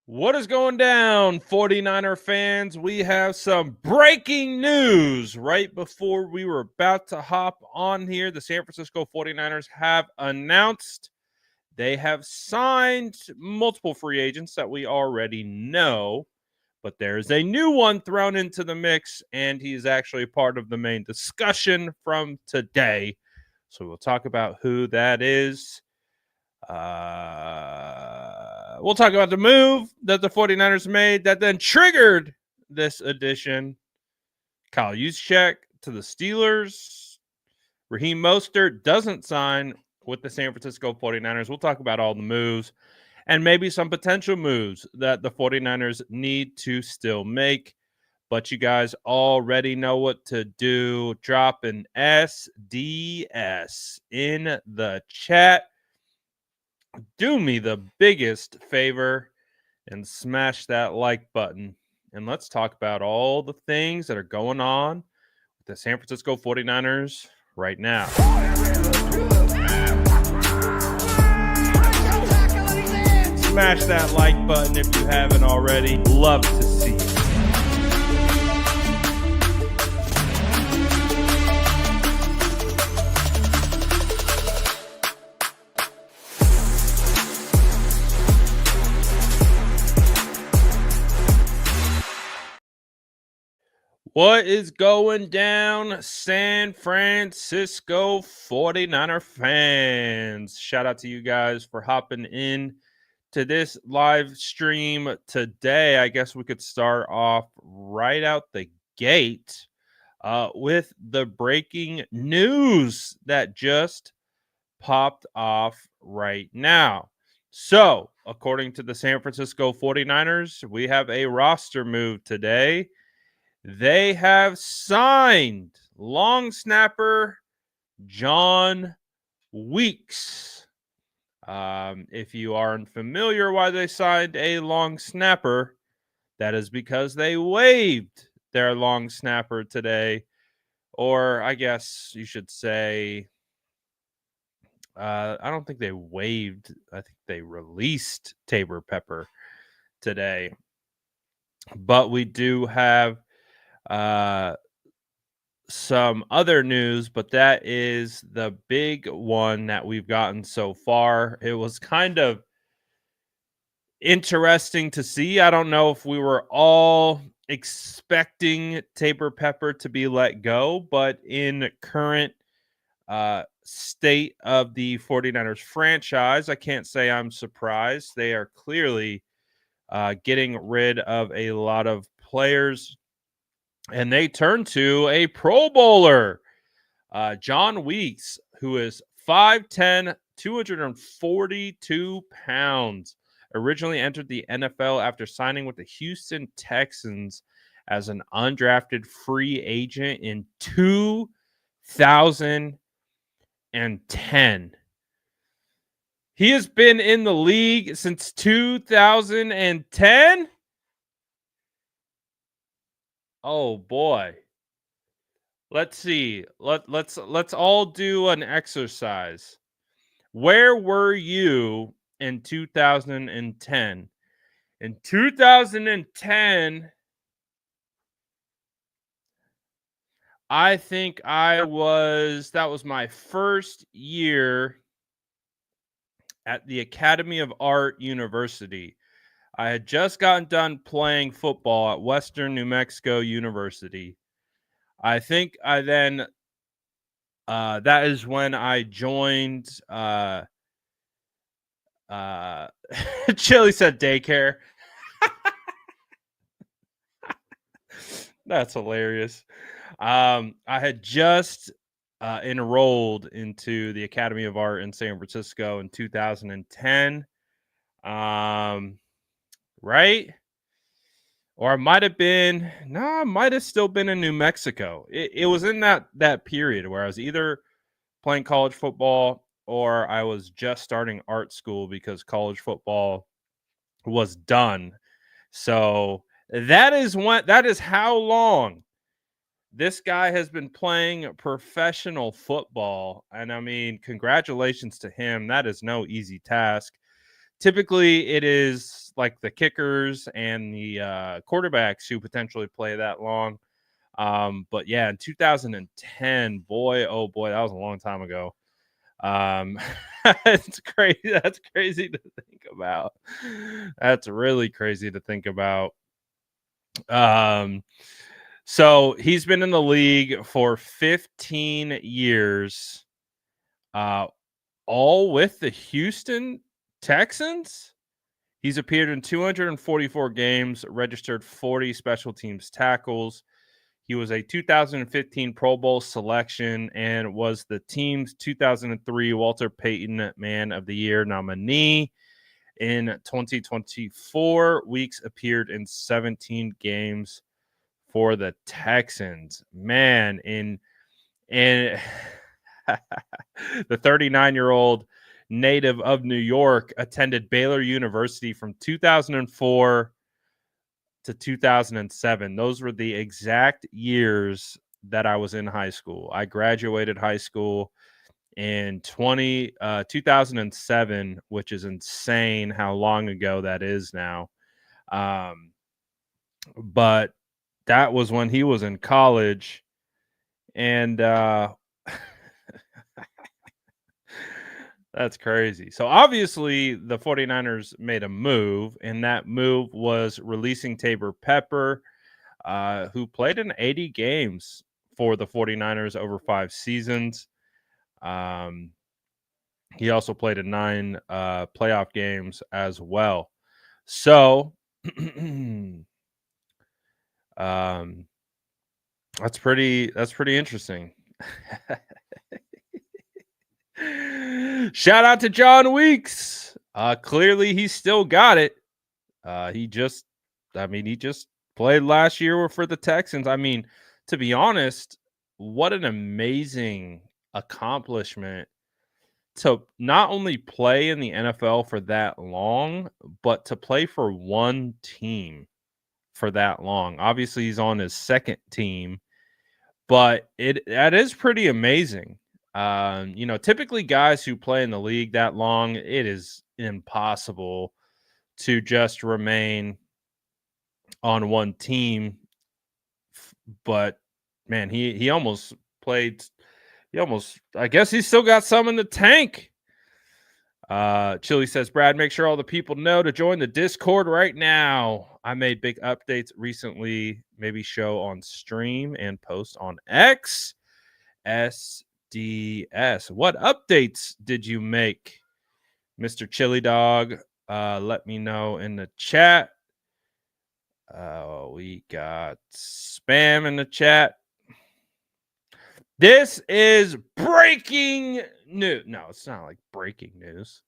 What is going down, 49er fans? We have some breaking news right before we were about to hop on here. The San Francisco 49ers have announced they have signed multiple free agents that we already know, but there's a new one thrown into the mix, and he's actually part of the main discussion from today. So we'll talk about who that is. We'll talk about the move that the 49ers made that then triggered this addition. Kyle Juszczcyk to the Steelers. Raheem Mostert doesn't sign with the San Francisco 49ers. We'll talk about all the moves and maybe some potential moves that the 49ers need to still make. But you guys already know what to do. Drop an SDS in the chat. Do me the biggest favor and smash that like button. And let's talk about all the things that are going on with the San Francisco 49ers right now. Smash that like button if you haven't already. Love to see it. What is going down, San Francisco 49er fans? Shout out to you guys for hopping in to this live stream today. I guess we could start off right out the gate with the breaking news that just popped off right now. So, according to the San Francisco 49ers, we have a roster move today. They have signed long snapper Jon Weeks. If you aren't familiar why they signed a long snapper, that is because they waived their long snapper today. Or I guess you should say, I don't think they waived. I think they released Taybor Pepper today. But we do have some other news, but that is the big one that we've gotten so far. It was kind of interesting to see. I don't know if we were all expecting Taybor Pepper to be let go, but in current state of the 49ers franchise, I can't say I'm surprised. They are clearly getting rid of a lot of players, and they turn to a Pro Bowler, Jon Weeks, who is 5'10", 242 pounds. Originally entered the NFL after signing with the Houston Texans as an undrafted free agent in 2010. He has been in the league since 2010. Oh boy. Let's see. Let's all do an exercise. Where were you in 2010? In 2010, I think that was my first year at the Academy of Art University. I had just gotten done playing football at Western New Mexico University. I think I then, that is when I joined, Chili said daycare. That's hilarious. I had just enrolled into the Academy of Art in San Francisco in 2010. Right? Or it might have been, no, it might have still been in New Mexico. It was in that period where I was either playing college football or I was just starting art school because college football was done. So that is how long this guy has been playing professional football. And I mean, congratulations to him. That is no easy task. Typically, it is like the kickers and the quarterbacks who potentially play that long. But yeah, in 2010, boy, oh boy, that was a long time ago. It's crazy. That's crazy to think about. That's really crazy to think about. Um, so he's been in the league for 15 years, uh, all with the Houston Texans. He's appeared in 244 games, registered 40 special teams tackles. He was a 2015 Pro Bowl selection and was the team's 2003 Walter Payton Man of the Year nominee. In 2024, Weeks appeared in 17 games for the Texans. Man, in the 39-year-old native of New York attended Baylor University from 2004 to 2007. Those were the exact years that I was in high school. I graduated high school in 2007, which is insane how long ago that is now. But that was when he was in college. And that's crazy. So obviously the 49ers made a move, and that move was releasing Taybor Pepper, who played in 80 games for the 49ers over 5 seasons. He also played in 9 playoff games as well. So that's pretty interesting. Shout out to Jon Weeks. Clearly he still got it. He just played last year for the Texans. I mean, to be honest, what an amazing accomplishment to not only play in the NFL for that long, but to play for one team for that long. Obviously, he's on his second team, but that is pretty amazing. Typically guys who play in the league that long, it is impossible to just remain on one team. But man, he almost played. I guess he's still got some in the tank. Chili says, Brad, make sure all the people know to join the Discord right now. I made big updates recently. Maybe show on stream and post on X. SDS. What updates did you make, Mr. Chili Dog? Let me know in the chat. We got spam in the chat. This is breaking news. No, it's not like breaking news.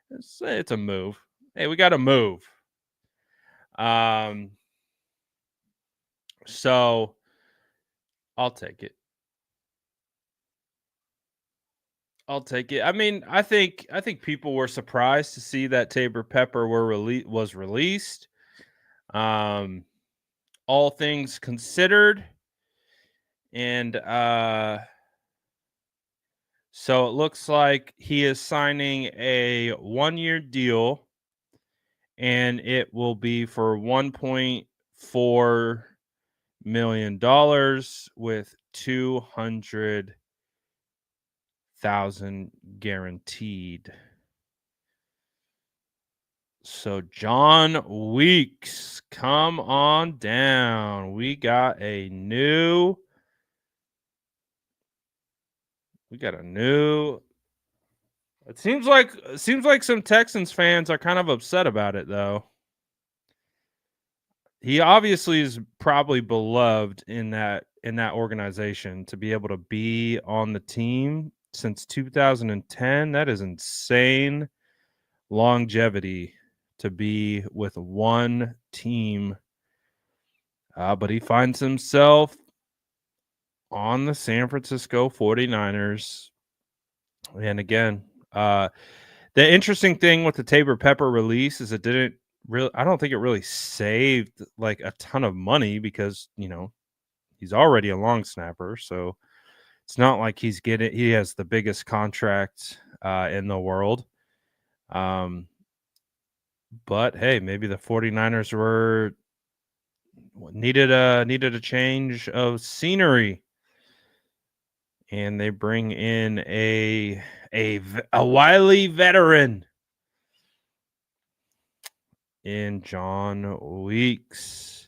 It's a move. Hey, we got a move. So I'll take it. I mean, I think people were surprised to see that Taybor Pepper was released. All things considered, and so it looks like he is signing a 1-year deal, and it will be for $1.4 million with 200,000 guaranteed. So Jon Weeks, come on down. We got a new. It seems like some Texans fans are kind of upset about it, though. He obviously is probably beloved in that organization. To be able to be on the team since 2010, that is insane longevity to be with one team. But he finds himself on the San Francisco 49ers. And again, the interesting thing with the Taybor Pepper release is I don't think it really saved like a ton of money because, he's already a long snapper. So it's not like he has the biggest contract in the world. But hey, maybe the 49ers needed a change of scenery, and they bring in a wily veteran in Jon Weeks.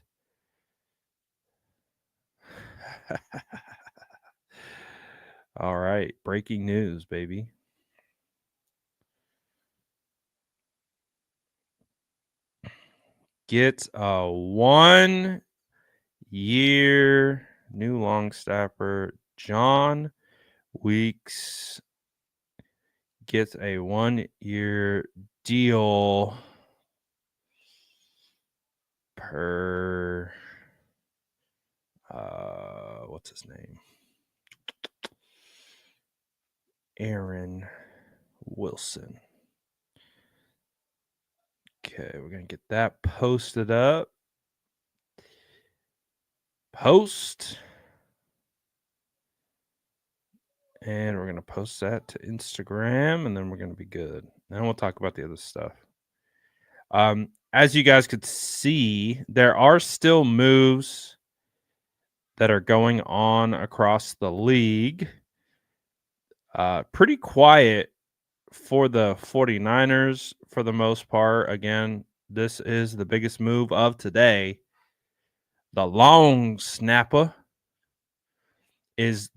All right, breaking news, baby. Gets a 1-year new long snapper. Jon Weeks gets a 1-year deal per what's his name? Aaron Wilson. Okay, we're gonna get that posted up. Post. And we're gonna post that to Instagram, and then we're gonna be good. Then we'll talk about the other stuff. As you guys could see, there are still moves that are going on across the league. Pretty quiet for the 49ers for the most part. Again, this is the biggest move of today. The long snapper is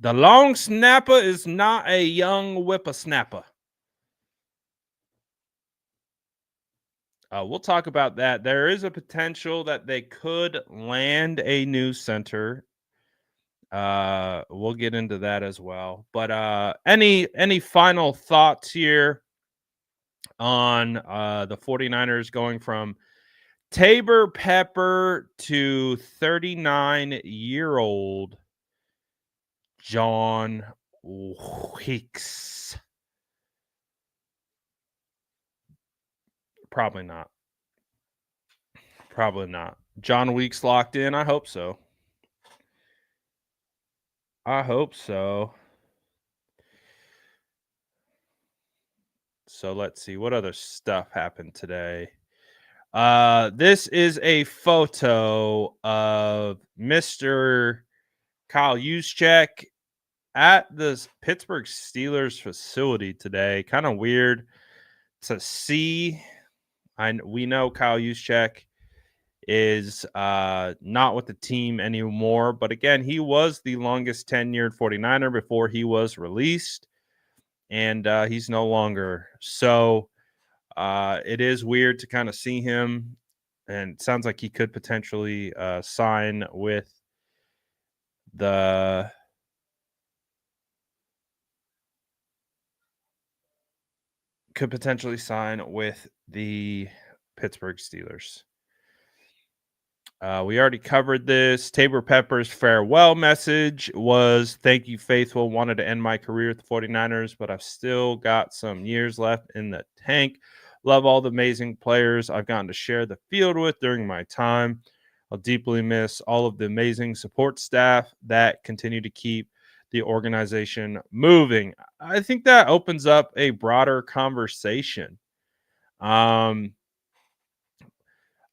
not a young whippersnapper. We'll talk about that. There is a potential that they could land a new center. We'll get into that as well. But any final thoughts here on the 49ers going from Taybor Pepper to 39-year-old Jon Weeks? Probably not. Probably not. Jon Weeks locked in? I hope so. I hope so. So let's see what other stuff happened today. This is a photo of Mr. Kyle Juszczcyk at the Pittsburgh Steelers facility today. Kind of weird to see. We know Kyle Juszczyk is not with the team anymore, but again, he was the longest tenured 49er before he was released, and he's no longer. So it is weird to kind of see him, and it sounds like he could potentially sign with the Pittsburgh Steelers. We already covered this. Taybor Pepper's farewell message was, "Thank you, faithful. Wanted to end my career with the 49ers, but I've still got some years left in the tank. Love all the amazing players I've gotten to share the field with during my time. I'll deeply miss all of the amazing support staff that continue to keep the organization moving." I think that opens up a broader conversation.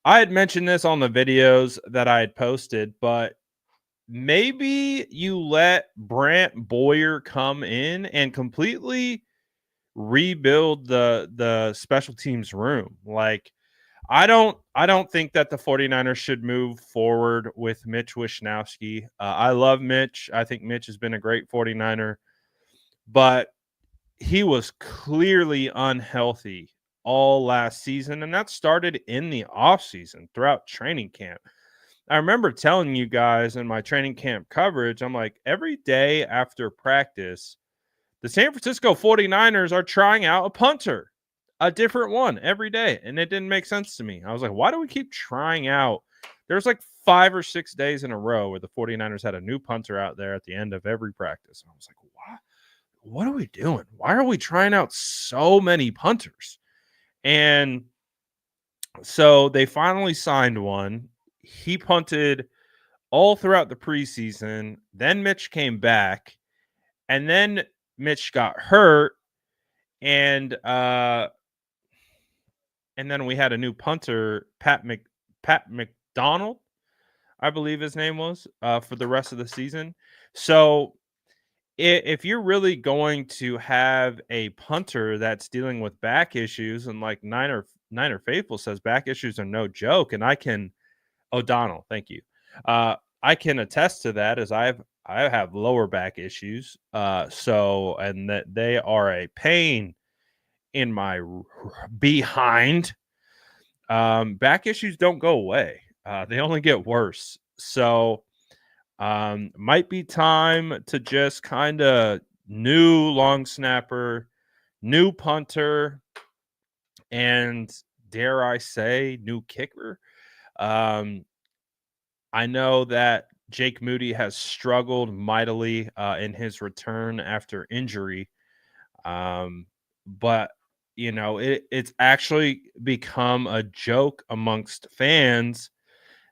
I had mentioned this on the videos that I had posted, but maybe you let Brant Boyer come in and completely rebuild the special teams room. Like, I don't think that the 49ers should move forward with Mitch Wishnowsky. I love Mitch. I think Mitch has been a great 49er, but he was clearly unhealthy all last season, and that started in the offseason throughout training camp. I remember telling you guys in my training camp coverage, I'm like, every day after practice, the San Francisco 49ers are trying out a punter, a different one every day. And it didn't make sense to me. I was like, why do we keep trying out? There's like 5 or 6 days in a row where the 49ers had a new punter out there at the end of every practice. And I was like, what are we doing? Why are we trying out so many punters? And so they finally signed one. He punted all throughout the preseason. Then Mitch came back, and then Mitch got hurt, and and then we had a new punter, Pat McDonald, I believe his name was, for the rest of the season. So if you're really going to have a punter that's dealing with back issues, and like Niner Faithful says, back issues are no joke, and I can O'Donnell, thank you. I can attest to that as I have lower back issues. So and that they are a pain in my behind. Back issues don't go away. They only get worse. So might be time to just kind of new long snapper, new punter, and dare I say, new kicker. Um, I know that Jake Moody has struggled mightily in his return after injury. But it's actually become a joke amongst fans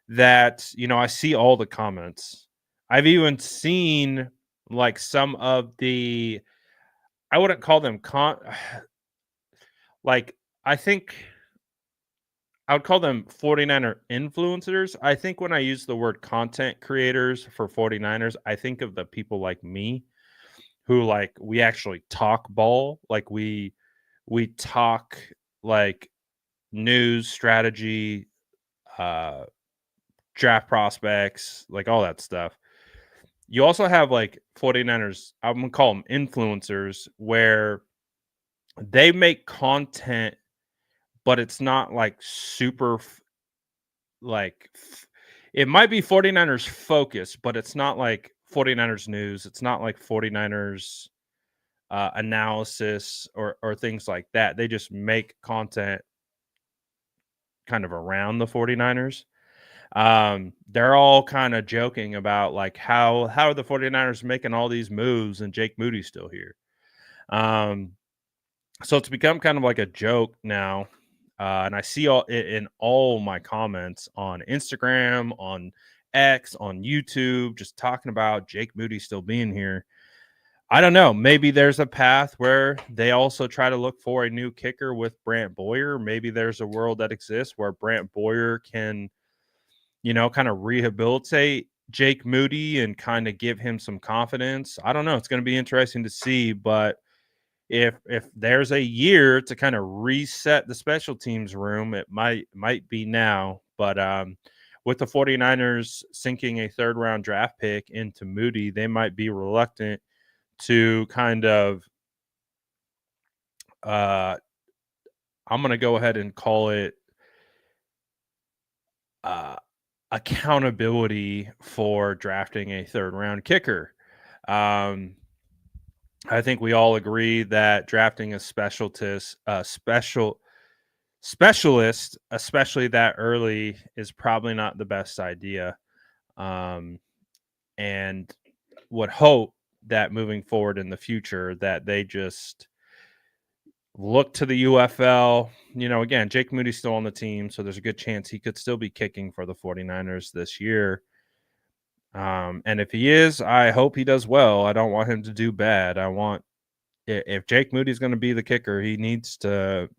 that I see all the comments. I've even seen like some of the, I wouldn't call them like I think I would call them 49er influencers. I think when I use the word content creators for 49ers, I think of the people like me who like we actually talk ball, like we talk like news, strategy, uh draft prospects, like all that stuff. You also have like 49ers, I'm going to call them influencers, where they make content but it's not like super like it might be 49ers focus, but it's not like 49ers news. It's not like 49ers analysis or things like that. They just make content kind of around the 49ers. They're all kind of joking about like how are the 49ers making all these moves and Jake Moody's still here. Um, so it's become kind of like a joke now. And I see all it in all my comments on Instagram, on X, on YouTube, just talking about Jake Moody still being here. I don't know. Maybe there's a path where they also try to look for a new kicker with Brant Boyer. Maybe there's a world that exists where Brant Boyer can, kind of rehabilitate Jake Moody and kind of give him some confidence. I don't know. It's going to be interesting to see, but if there's a year to kind of reset the special teams room, it might be now. But with the 49ers sinking a third round draft pick into Moody, they might be reluctant to kind of I'm going to go ahead and call it uh, accountability for drafting a third round kicker. I think we all agree that drafting a specialist, especially that early, is probably not the best idea. And would hope that moving forward in the future that they just look to the UFL. Again, Jake Moody's still on the team, so there's a good chance he could still be kicking for the 49ers this year. And if he is, I hope he does well. I don't want him to do bad. If Jake Moody's going to be the kicker, he needs to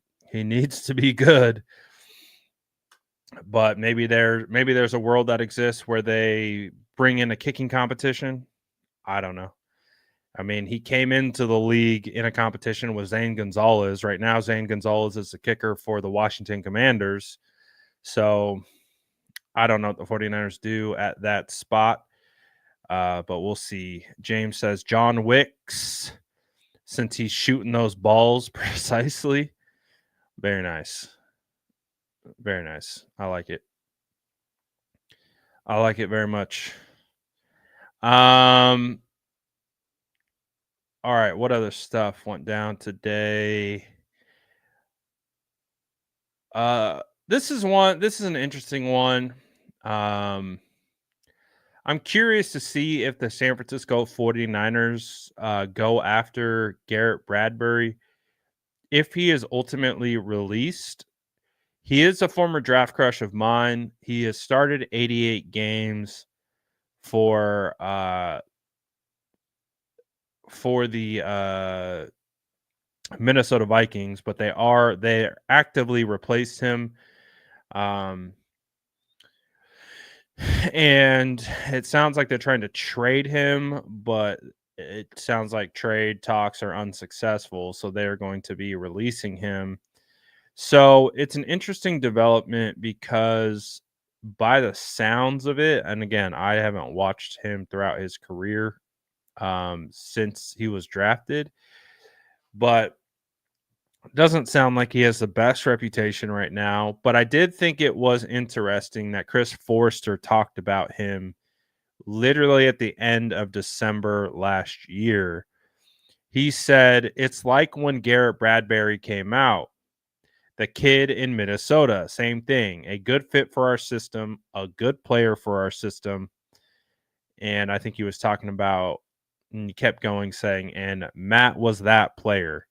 be good. But maybe there's a world that exists where they bring in a kicking competition. I don't know. I mean, he came into the league in a competition with Zane Gonzalez. Right now, Zane Gonzalez is the kicker for the Washington Commanders. So I don't know what the 49ers do at that spot. But we'll see. James says Jon Weeks, since he's shooting those balls precisely. Very nice. Very nice. I like it. I like it very much. All right, what other stuff went down today? This is an interesting one. I'm curious to see if the San Francisco 49ers go after Garrett Bradbury if he is ultimately released. He is a former draft crush of mine. He has started 88 games for the Minnesota Vikings, but they actively replaced him. Um, and it sounds like they're trying to trade him, but it sounds like trade talks are unsuccessful, so they're going to be releasing him. So it's an interesting development because by the sounds of it, and again, I haven't watched him throughout his career since he was drafted, but it doesn't sound like he has the best reputation right now. But I did think it was interesting that Chris Forster talked about him literally at the end of December last year. He said, "It's like when Garrett Bradbury came out. The kid in Minnesota, same thing. A good fit for our system, a good player for our system." And I think he was talking about, and he kept going saying, and Matt was that player.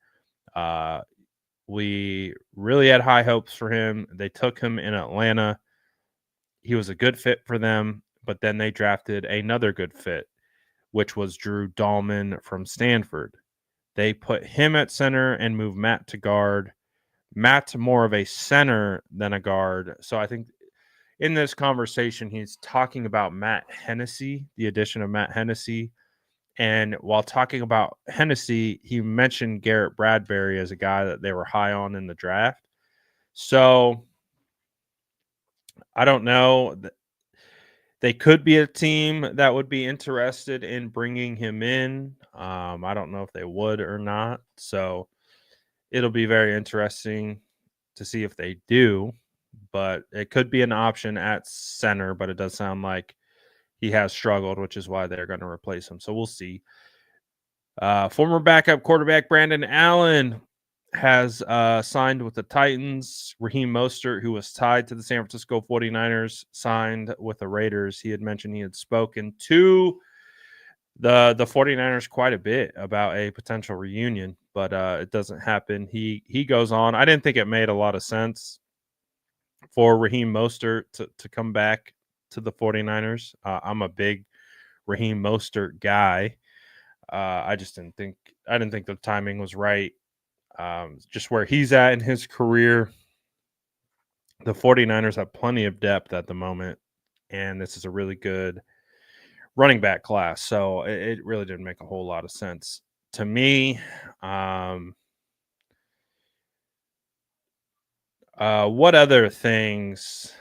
Uh, we really had high hopes for him. They took him in Atlanta. He was a good fit for them, but then they drafted another good fit, which was Drew Dahlman from Stanford. They put him at center and moved Matt to guard. Matt's more of a center than a guard. So I think in this conversation, he's talking about Matt Hennessy, the addition of Matt Hennessy. And while talking about Hennessy, he mentioned Garrett Bradbury as a guy that they were high on in the draft. So I don't know. They could be a team that would be interested in bringing him in. I don't know if they would or not. So it'll be very interesting to see if they do. But it could be an option at center, but it does sound like he has struggled, which is why they're going to replace him. So we'll see. Former backup quarterback Brandon Allen has signed with the Titans. Raheem Mostert, who was tied to the San Francisco 49ers, signed with the Raiders. He had mentioned he had spoken to the 49ers quite a bit about a potential reunion, but it doesn't happen. He goes on. I didn't think it made a lot of sense for Raheem Mostert to come back to the 49ers. I'm a big Raheem Mostert guy. I didn't think the timing was right. Just where he's at in his career, the 49ers have plenty of depth at the moment, and this is a really good running back class. So it really didn't make a whole lot of sense to me. What other things?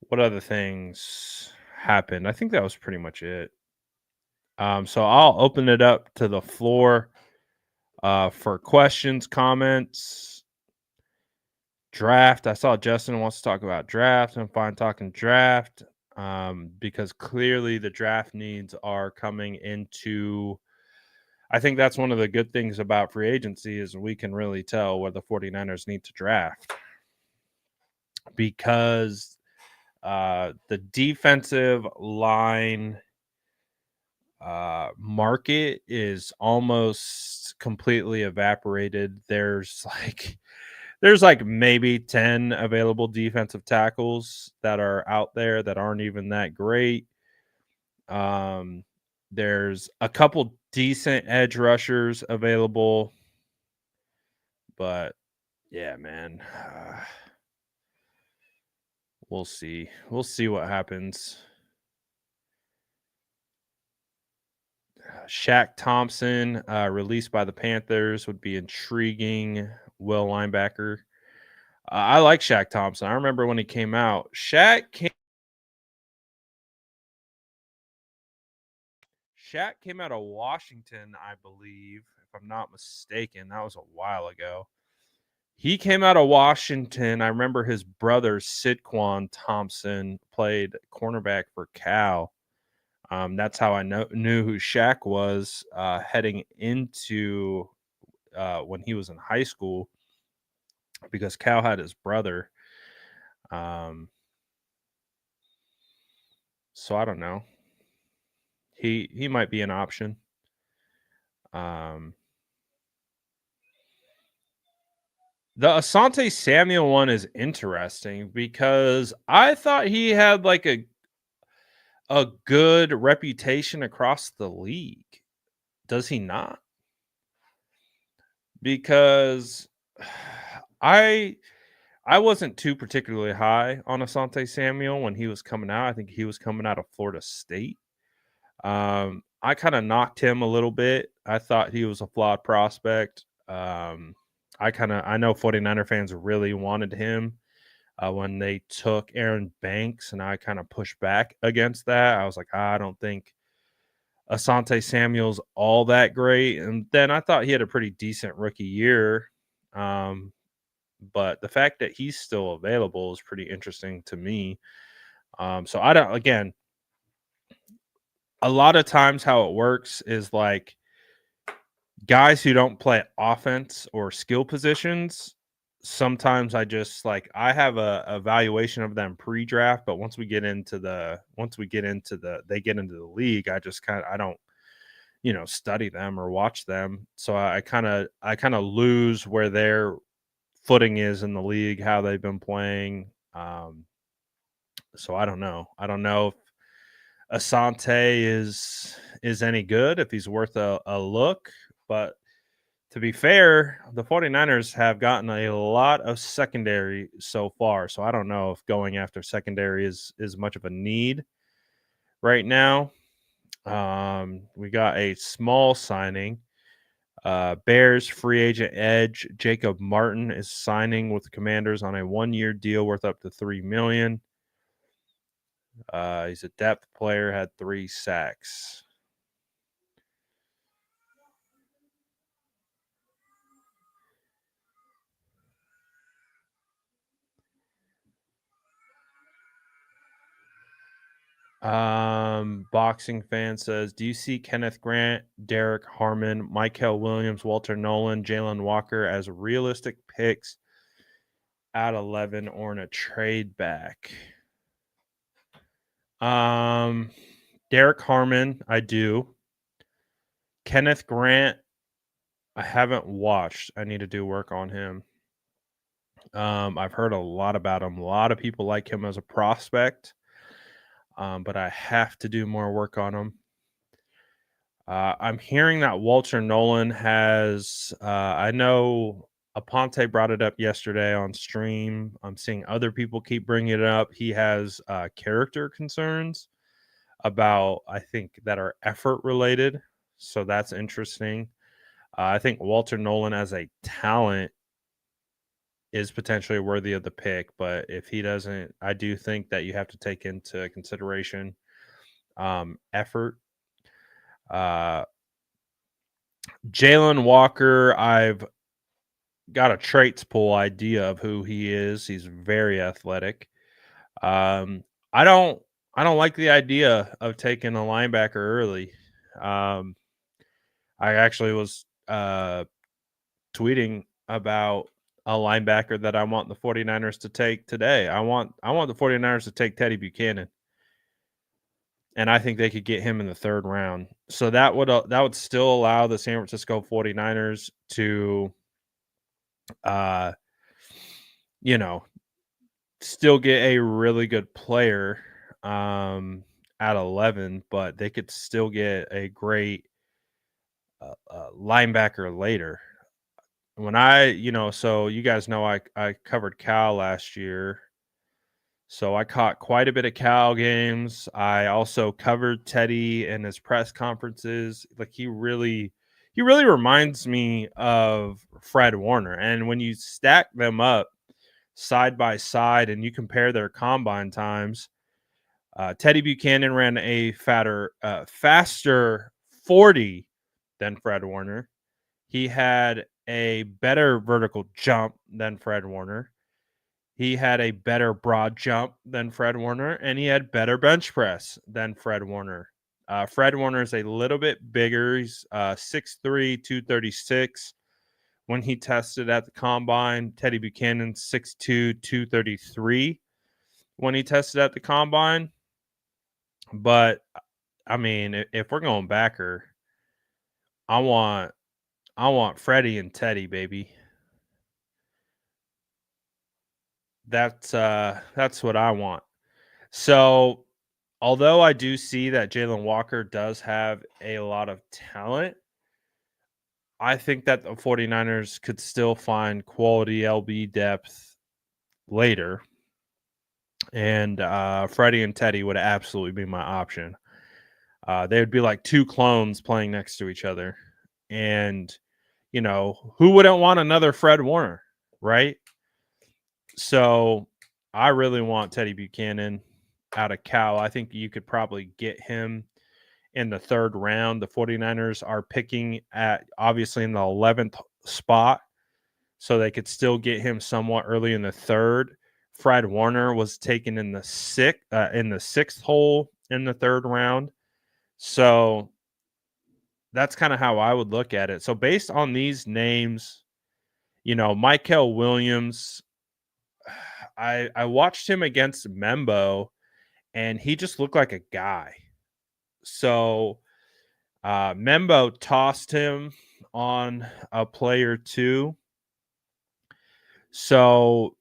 What other things happened? I think that was pretty much it. So I'll open it up to the floor for questions, comments, draft. I saw Justin wants to talk about draft. I'm fine talking draft because clearly the draft needs are coming into. I think that's one of the good things about free agency is we can really tell where the 49ers need to draft because the defensive line market is almost completely evaporated. There's like maybe 10 available defensive tackles that are out there that aren't even that great. There's a couple decent edge rushers available, but yeah, man, we'll see. We'll see what happens. Shaq Thompson, released by the Panthers, would be intriguing. Will linebacker. I like Shaq Thompson. I remember when he came out. Shaq came out of Washington, I believe, if I'm not mistaken. That was a while ago. He came out of Washington. I remember his brother, Sidquan Thompson, played cornerback for Cal. That's how I knew who Shaq was heading into when he was in high school because Cal had his brother. So I don't know. He might be an option. The Asante Samuel one is interesting because I thought he had like a good reputation across the league. Does he not? because I I wasn't too particularly high on Asante Samuel when he was coming out. I think he was coming out of Florida State. I kind of knocked him a little bit. I thought he was a flawed prospect. I know 49er fans really wanted him when they took Aaron Banks, and I kind of pushed back against that. I was like, I don't think Asante Samuel's all that great. And then I thought he had a pretty decent rookie year. Um, but the fact that he's still available is pretty interesting to me. So I don't, again, a lot of times how it works is like guys who don't play offense or skill positions. Sometimes I have a evaluation of them pre-draft, but they get into the league, I don't study them or watch them. So I kind of lose where their footing is in the league, how they've been playing. So I don't know. I don't know if Asante is any good, if he's worth a look. But to be fair, the 49ers have gotten a lot of secondary so far. So I don't know if going after secondary is much of a need right now. We got a small signing. Bears free agent edge Jacob Martin is signing with the Commanders on a 1-year deal worth up to $3 million. He's a depth player, had 3 sacks. Boxing fan says, do you see Kenneth Grant, Derek Harmon, Michael Williams, Walter Nolan, Jalen Walker as realistic picks at 11 or in a trade back? Derek Harmon, I do. Kenneth Grant, I haven't watched. I need to do work on him. I've heard a lot about him. A lot of people like him as a prospect, but I have to do more work on him. I'm hearing that Walter Nolan has. I know Aponte brought it up yesterday on stream. I'm seeing other people keep bringing it up. He has character concerns about, I think, that are effort related. So that's interesting. I think Walter Nolan as a talent is potentially worthy of the pick, but if he doesn't, I do think that you have to take into consideration effort. Jalen Walker, I've got a traits pool idea of who he is. He's very athletic. Um, I don't I don't like the idea of taking a linebacker early. Um, I actually was tweeting about a linebacker that I want the 49ers to take today. I want the 49ers to take Teddy Buchanan. And I think they could get him in the 3rd round. So that would still allow the San Francisco 49ers to uh you know, still get a really good player at 11, but they could still get a great linebacker later. So you guys know I covered Cal last year. So I caught quite a bit of Cal games. I also covered Teddy in his press conferences. Like he really reminds me of Fred Warner. And when you stack them up side by side and you compare their combine times, Teddy Buchanan ran a faster 40 than Fred Warner. He had a better vertical jump than Fred Warner. He had a better broad jump than Fred Warner, and he had better bench press than Fred Warner. Fred Warner is a little bit bigger. He's 6'3", 236. When he tested at the combine, Teddy Buchanan 6'2", 233 when he tested at the combine. But I mean, if we're going backer, I want Freddie and Teddy, baby. That's what I want. So, although I do see that Jalen Walker does have a lot of talent, I think that the 49ers could still find quality LB depth later. And Freddie and Teddy would absolutely be my option. They would be like two clones playing next to each other. And, who wouldn't want another Fred Warner, right? So I really want Teddy Buchanan out of Cal. I think you could probably get him in the third round. The 49ers are picking at obviously in the 11th spot, so they could still get him somewhat early in the third. Fred Warner was taken in the sixth hole in the third round. So that's kind of how I would look at it. So based on these names, Michael Williams, I watched him against Membo, and he just looked like a guy. So Membo tossed him on a play or two. So,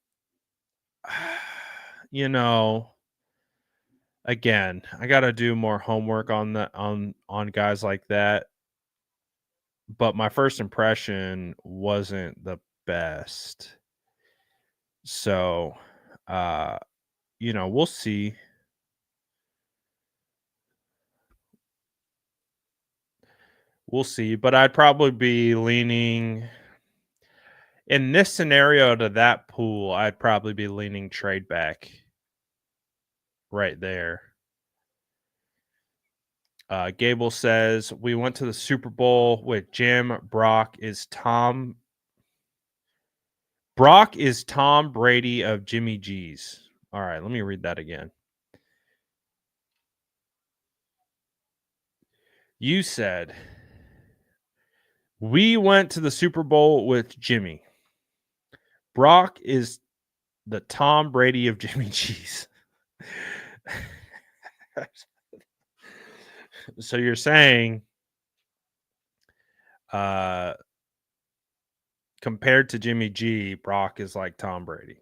again, I got to do more homework on guys like that. But my first impression wasn't the best. So, we'll see. We'll see, but I'd probably be leaning in this scenario to that pool. I'd probably be leaning trade back right there. Gable says, we went to the Super Bowl with Jim. Brock is Tom Brady of Jimmy G's. All right, let me read that again. You said, we went to the Super Bowl with Jimmy. Brock is the Tom Brady of Jimmy G's. So you're saying compared to Jimmy G, Brock is like Tom Brady.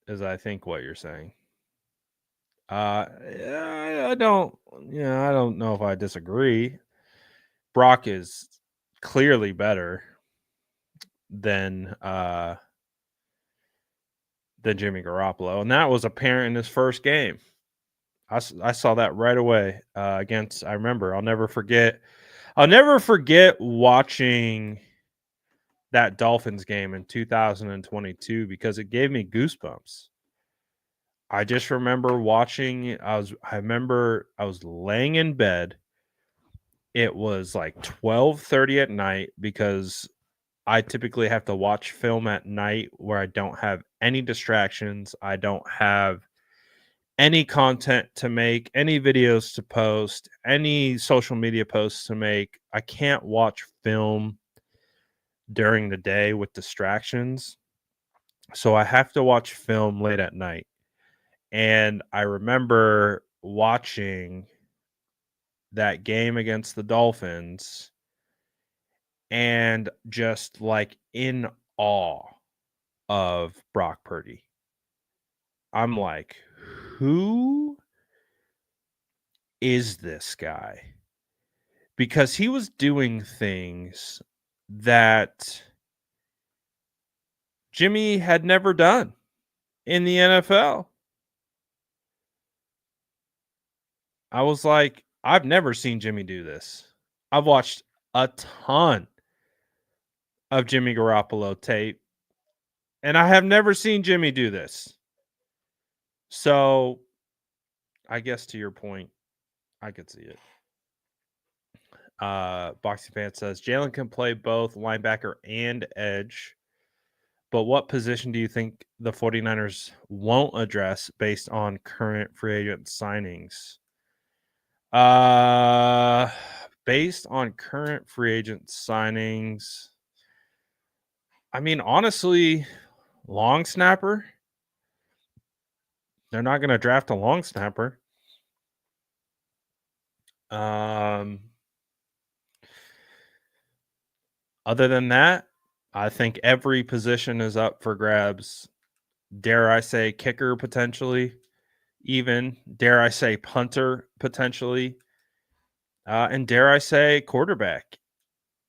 Is I think what you're saying. I don't know if I disagree. Brock is clearly better than Jimmy Garoppolo, and that was apparent in his first game. I saw that right away against. I remember. I'll never forget watching that Dolphins game in 2022 because it gave me goosebumps. I just remember watching. I remember I was laying in bed. It was like 12:30 at night because I typically have to watch film at night where I don't have any distractions. I don't have any content to make, any videos to post, any social media posts to make. I can't watch film during the day with distractions. So I have to watch film late at night. And I remember watching that game against the Dolphins and just like in awe of Brock Purdy. I'm like, who is this guy? Because he was doing things that Jimmy had never done in the NFL. I was like, I've never seen Jimmy do this. I've watched a ton of Jimmy Garoppolo tape, and I have never seen Jimmy do this. So, I guess to your point, I could see it. Boxy Fan says Jalen can play both linebacker and edge. But what position do you think the 49ers won't address based on current free agent signings? Based on current free agent signings, I mean, honestly, long snapper. They're not going to draft a long snapper. Other than that, I think every position is up for grabs. Dare I say kicker potentially, even dare I say punter potentially, and dare I say quarterback.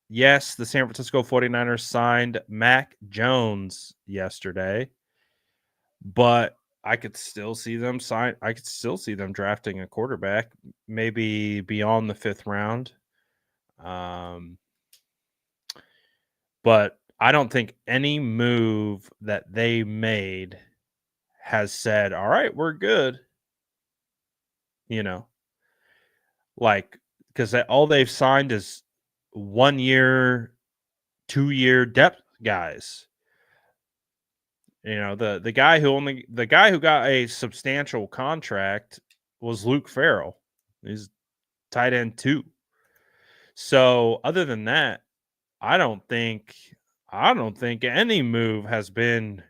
yes, the San Francisco 49ers signed Mac Jones yesterday, but I could still see them drafting a quarterback, maybe beyond the 5th round. Um, but I don't think any move that they made has said, "All right, we're good." You know, like because all they've signed is 1 year, 2 year depth guys. The guy who got a substantial contract was Luke Farrell. He's tight end 2. So other than that, I don't think I don't think any move has been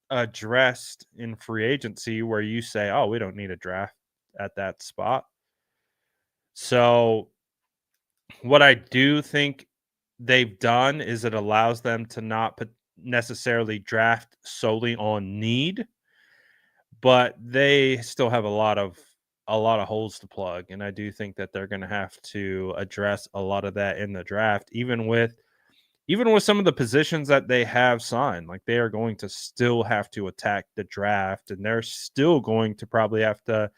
addressed in free agency where you say, "Oh, we don't need a draft at that spot." So what I do think they've done is it allows them to not necessarily draft solely on need, but they still have a lot of holes to plug, and I do think that they're going to have to address a lot of that in the draft, even with some of the positions that they have signed. Like, they are going to still have to attack the draft, and they're still going to probably have to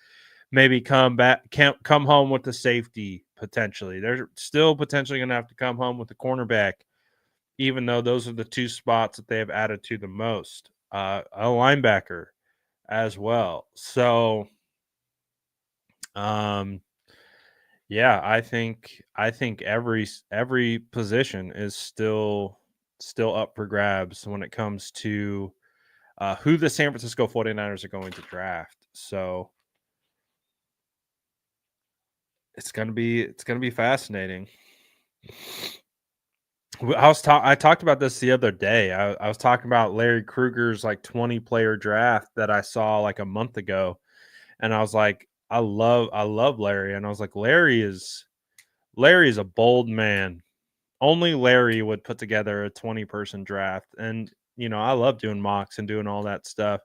maybe come home with the safety potentially. They're still potentially going to have to come home with the cornerback, even though those are the 2 spots that they have added to the most. A linebacker as well. So, um, yeah, I think every position is still up for grabs when it comes to who the San Francisco 49ers are going to draft. So it's gonna be fascinating. I talked about this the other day. I was talking about Larry Kruger's like 20 player draft that I saw like a month ago, and I was like, I love Larry, and I was like, Larry is a bold man. Only Larry would put together a 20-person draft, and I love doing mocks and doing all that stuff.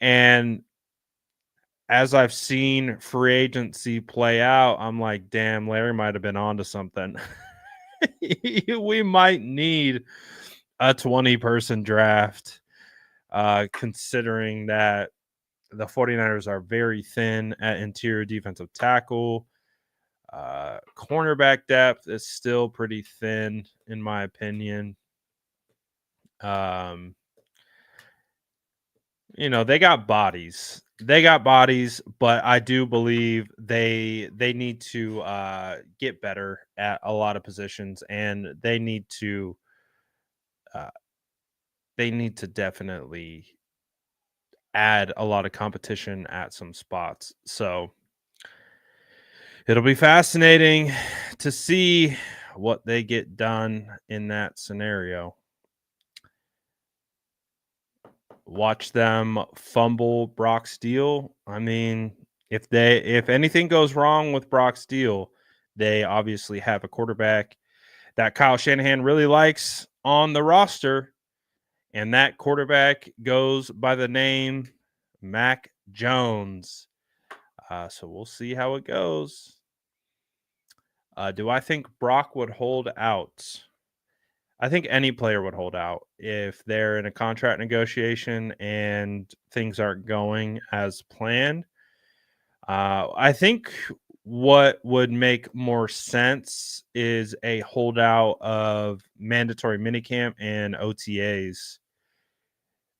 And as I've seen free agency play out, I'm like, damn, Larry might have been onto something. We might need a 20-person draft, considering that the 49ers are very thin at interior defensive tackle. Cornerback depth is still pretty thin, in my opinion. Um, they got bodies. They got bodies, but I do believe they need to get better at a lot of positions, and uh, they need to definitely add a lot of competition at some spots. So it'll be fascinating to see what they get done in that scenario. Watch them fumble Brock Steele. I mean, if anything goes wrong with Brock Steele, they obviously have a quarterback that Kyle Shanahan really likes on the roster, and that quarterback goes by the name Mac Jones. So we'll see how it goes. Do I think Brock would hold out? I think any player would hold out if they're in a contract negotiation and things aren't going as planned. I think what would make more sense is a holdout of mandatory minicamp and OTAs.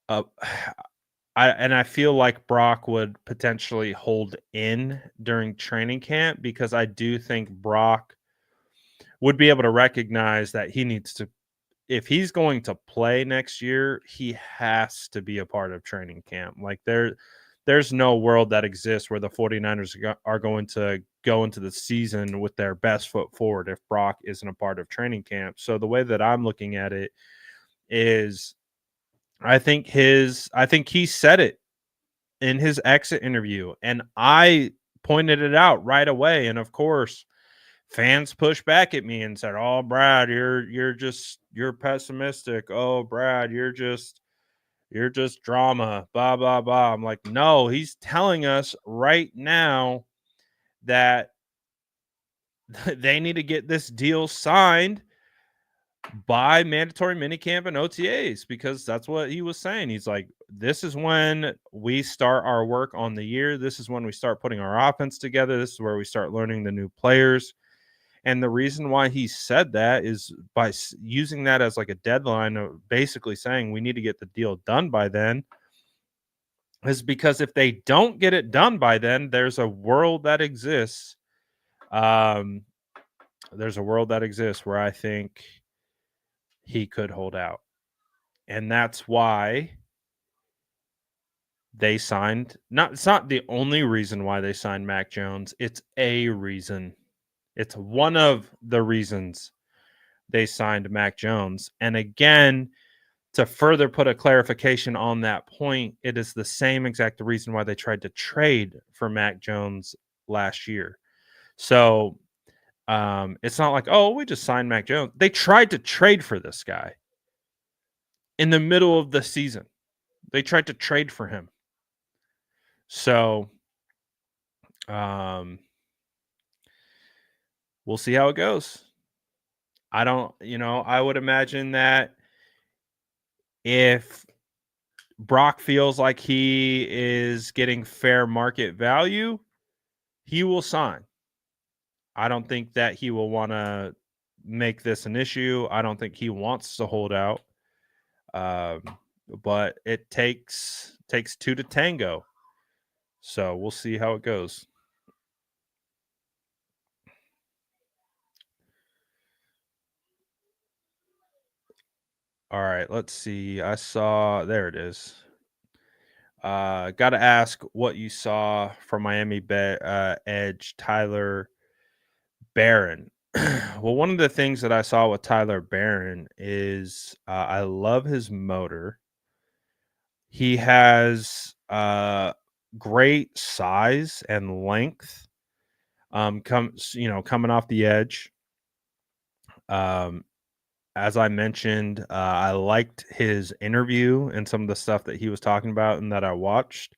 Uh, I feel like Brock would potentially hold in during training camp because I do think Brock would be able to recognize that he needs to, if he's going to play next year, he has to be a part of training camp. Like, there's no world that exists where the 49ers are going to go into the season with their best foot forward if Brock isn't a part of training camp. So the way that I'm looking at it is I think he said it in his exit interview, and I pointed it out right away. And of course, fans pushed back at me and said, "Oh, Brad, you're pessimistic. Oh, Brad, you're just drama, blah blah blah." I'm like, "No, he's telling us right now that they need to get this deal signed by mandatory minicamp and OTAs, because that's what he was saying. He's like, this is when we start our work on the year. This is when we start putting our offense together. This is where we start learning the new players. And the reason why he said that is by using that as like a deadline of basically saying we need to get the deal done by then, is because if they don't get it done by then, there's a world that exists. There's a world that exists where I think he could hold out. And that's why they signed, it's not the only reason why they signed Mac Jones. It's a reason. It's one of the reasons they signed Mac Jones. And again, to further put a clarification on that point, it is the same exact reason why they tried to trade for Mac Jones last year. So it's not like, oh, we just signed Mac Jones. They tried to trade for this guy in the middle of the season. They tried to trade for him. So we'll see how it goes. I would imagine that if Brock feels like he is getting fair market value, he will sign. I don't think that he will want to make this an issue. I don't think he wants to hold out. But it takes two to tango. So we'll see how it goes. All right, let's see. I saw, there it is. Got to ask what you saw from Miami Edge Tyler Barron. Well, one of the things that I saw with Tyler Barron is I love his motor. He has great size and length. Coming off the edge. As I mentioned, I liked his interview and some of the stuff that he was talking about and that I watched.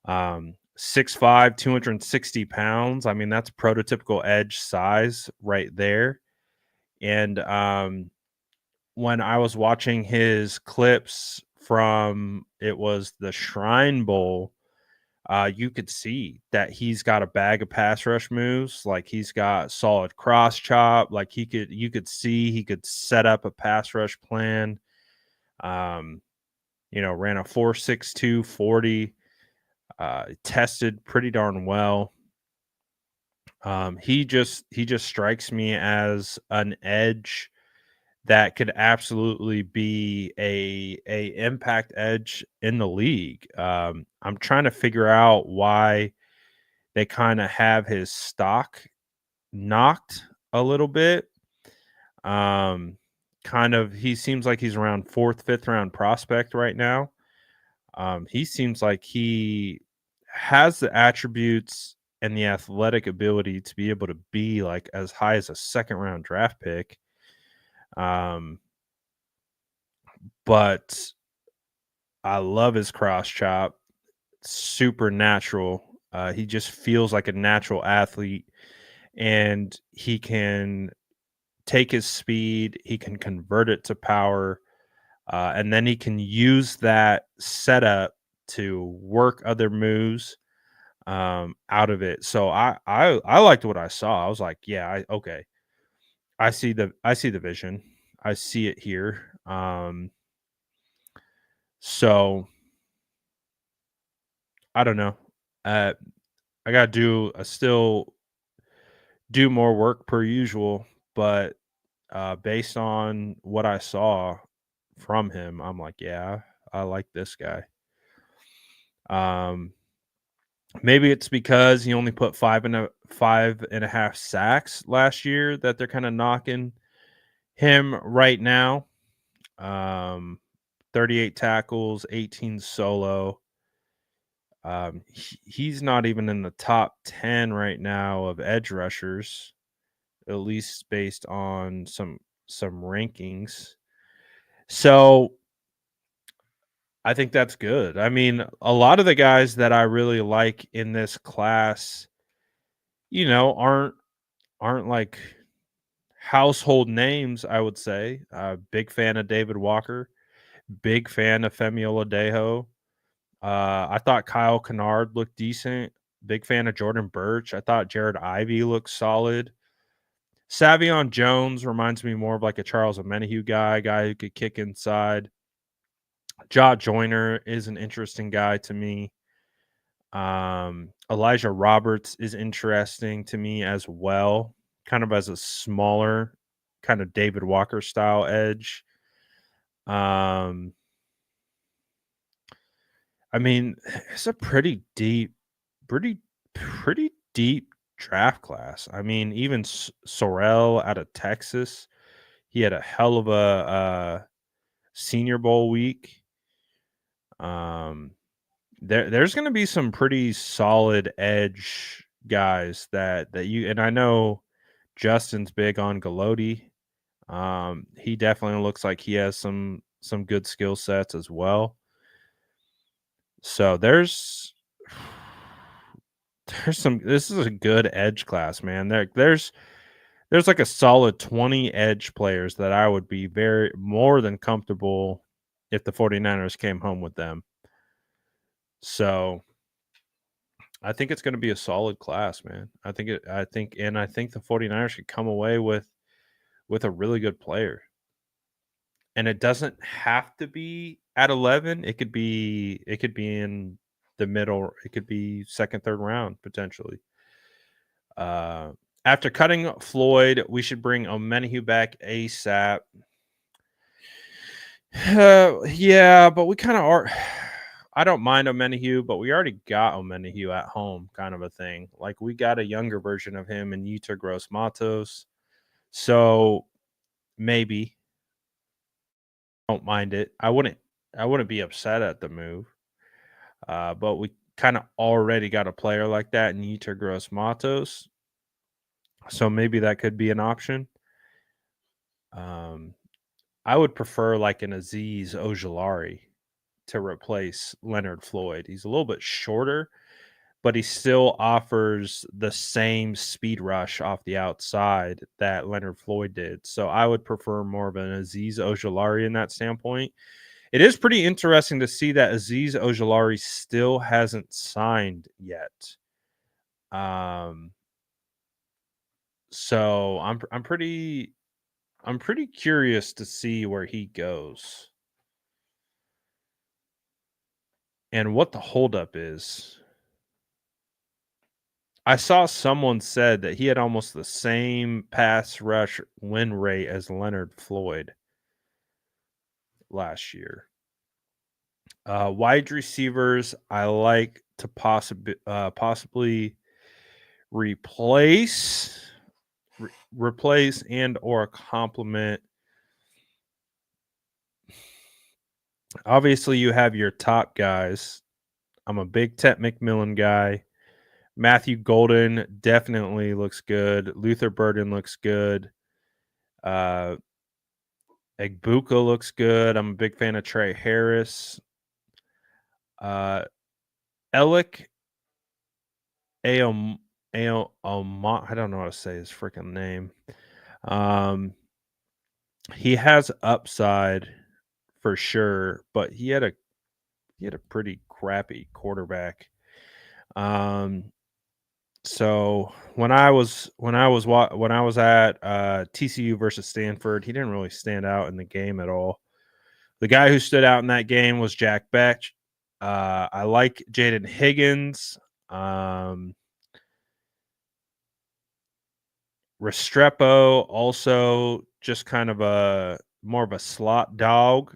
6'5", 260 pounds. I mean, that's prototypical edge size right there. And when I was watching his clips from, it was the Shrine Bowl, you could see that he's got a bag of pass rush moves. Like he's got solid cross chop. Like you could see he could set up a pass rush plan. Ran a 4.62 40. Tested pretty darn well. He just strikes me as an edge that could absolutely be a impact edge in the league. I'm trying to figure out why they kind of have his stock knocked a little bit. He seems like he's around 4th, 5th round prospect right now. He seems like he has the attributes and the athletic ability to be able to be like as high as a 2nd round draft pick. But I love his cross chop. Super natural. He just feels like a natural athlete, and he can take his speed, he can convert it to power, and then he can use that setup to work other moves out of it. So I liked what I saw. I was like, yeah, okay. I see the vision. I see it here. So I don't know. I gotta still do more work per usual, but based on what I saw from him, I'm like, yeah, I like this guy. Maybe it's because he only put 5.5 sacks last year that they're kind of knocking him right now. 38 tackles, 18 solo. He's not even in the top 10 right now of edge rushers, at least based on some rankings. So I think that's good. I mean, a lot of the guys that I really like in this class, aren't like household names, I would say. Big fan of David Walker. Big fan of Femi Oladipo. I thought Kyle Kennard looked decent. Big fan of Jordan Birch. I thought Jared Ivey looked solid. Savion Jones reminds me more of like a Charles Omenihu guy who could kick inside. Ja Joyner is an interesting guy to me. Elijah Roberts is interesting to me as well, kind of as a smaller, kind of David Walker style edge. I mean, it's a pretty, pretty deep draft class. I mean, even Sorrell out of Texas, he had a hell of a Senior Bowl week. There's going to be some pretty solid edge guys that you, and I know Justin's big on Galoti. He definitely looks like he has some good skill sets as well. So there's some. This is a good edge class, man. There's like a solid 20 edge players that I would be more than comfortable if the 49ers came home with them. So I think it's going to be a solid class, man. I think the 49ers could come away with a really good player. And it doesn't have to be at 11. It could be in the middle. It could be second, third round potentially. After cutting Floyd, we should bring Omenihu back ASAP. Yeah, but we kind of are. I don't mind Omenihu, but we already got Omenihu at home, kind of a thing. Like we got a younger version of him in Yetur Gross Matos. So maybe don't mind it. I wouldn't be upset at the move. But we kind of already got a player like that in Yetur Gross Matos. So maybe that could be an option. I would prefer like an Azeez Ojulari to replace Leonard Floyd. He's a little bit shorter, but he still offers the same speed rush off the outside that Leonard Floyd did. So I would prefer more of an Azeez Ojulari in that standpoint. It is pretty interesting to see that Azeez Ojulari still hasn't signed yet. So I'm pretty curious to see where he goes and what the holdup is. I saw someone said that he had almost the same pass rush win rate as Leonard Floyd last year. Wide receivers, I like to possibly replace and or complement. Obviously, you have your top guys. I'm a big Tet McMillan guy. Matthew Golden definitely looks good. Luther Burden looks good. Egbuka looks good. I'm a big fan of Trey Harris. Alec Aom I don't know how to say his freaking name. He has upside for sure, but he had a pretty crappy quarterback. So when I was at TCU versus Stanford, he didn't really stand out in the game at all. The guy who stood out in that game was Jack Beck. I like Jaden Higgins. Restrepo also just kind of more of a slot dog.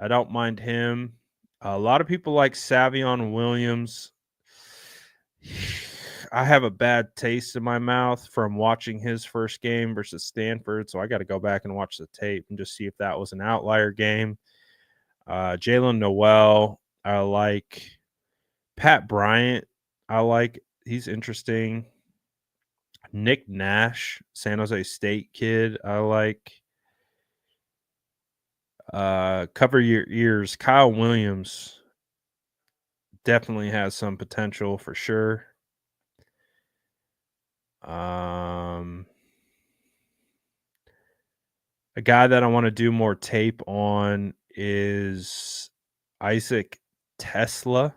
I don't mind him. A lot of people like Savion Williams. I have a bad taste in my mouth from watching his first game versus Stanford, so I got to go back and watch the tape and just see if that was an outlier game. Jalen Noel, I like. Pat Bryant, I like. He's interesting. Nick Nash, San Jose State kid, I like. Cover your ears. Kyle Williams definitely has some potential for sure. A guy that I want to do more tape on is Isaac Tesla.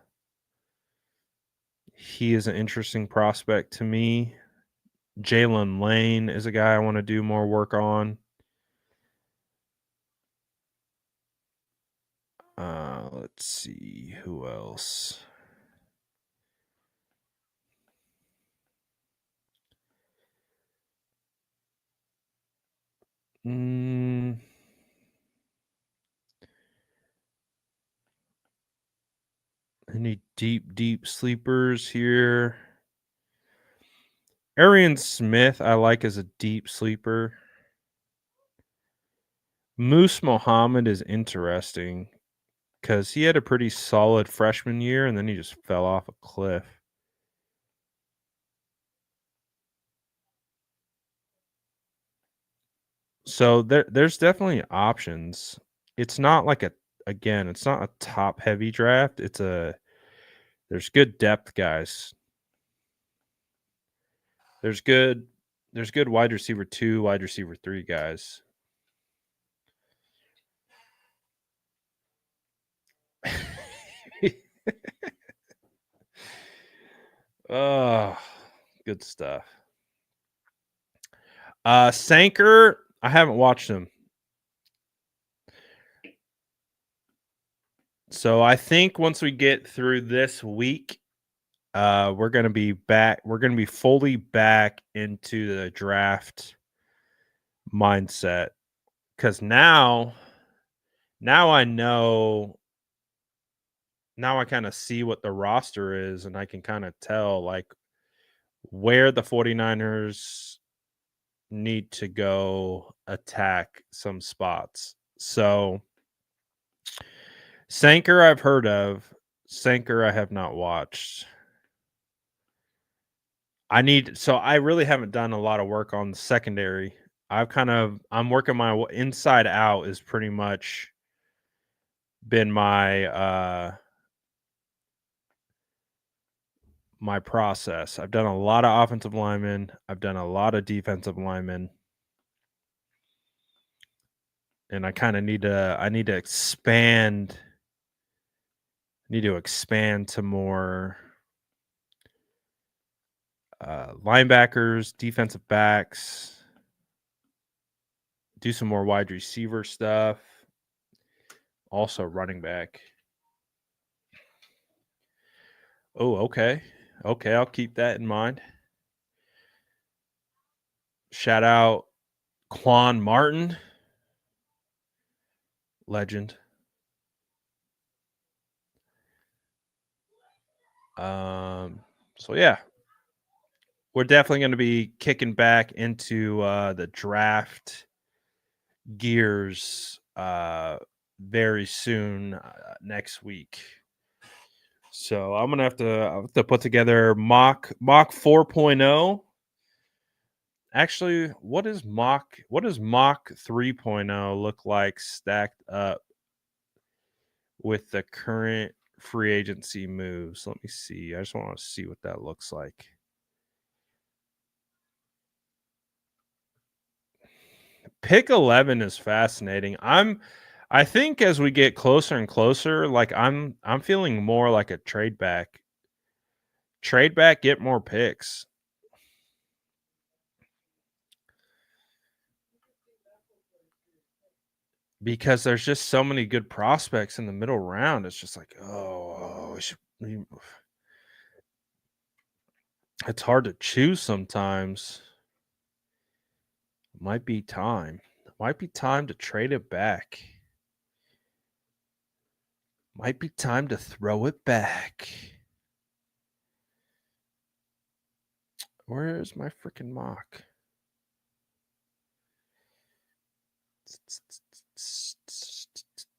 He is an interesting prospect to me. Jalen Lane is a guy I want to do more work on. Let's see who else. Any deep sleepers here? Arian Smith, I like as a deep sleeper. Moose Muhammad is interesting because he had a pretty solid freshman year and then he just fell off a cliff. So there's definitely options. It's not like it's not a top heavy draft. There's good depth guys. There's good wide receiver 2, wide receiver 3 guys. Oh, good stuff. Sanker, I haven't watched him. So I think once we get through this week, we're gonna be back. We're gonna be fully back into the draft mindset because now I know. Now I kind of see what the roster is, and I can kind of tell like where the 49ers need to go attack some spots. So Sanker I've heard of. Sanker I have not watched. I really haven't done a lot of work on the secondary. I'm working my inside out is pretty much been my my process. I've done a lot of offensive linemen, I've done a lot of defensive linemen. And I kind of need to expand to more linebackers, defensive backs, do some more wide receiver stuff, also running back. Oh, okay. Okay, I'll keep that in mind. Shout out Quan Martin. Legend. So yeah. We're definitely going to be kicking back into the draft gears very soon next week. So I'm gonna have to put together mock 4.0. Actually, what does mock 3.0 look like stacked up with the current free agency moves? Let me see. I just want to see what that looks like. Pick 11 is fascinating. I think as we get closer and closer, like I'm feeling more like a trade back. Trade back, get more picks. Because there's just so many good prospects in the middle round. It's just like, it's hard to choose sometimes. Might be time. Might be time to trade it back. Might be time to throw it back. Where is my freaking mock?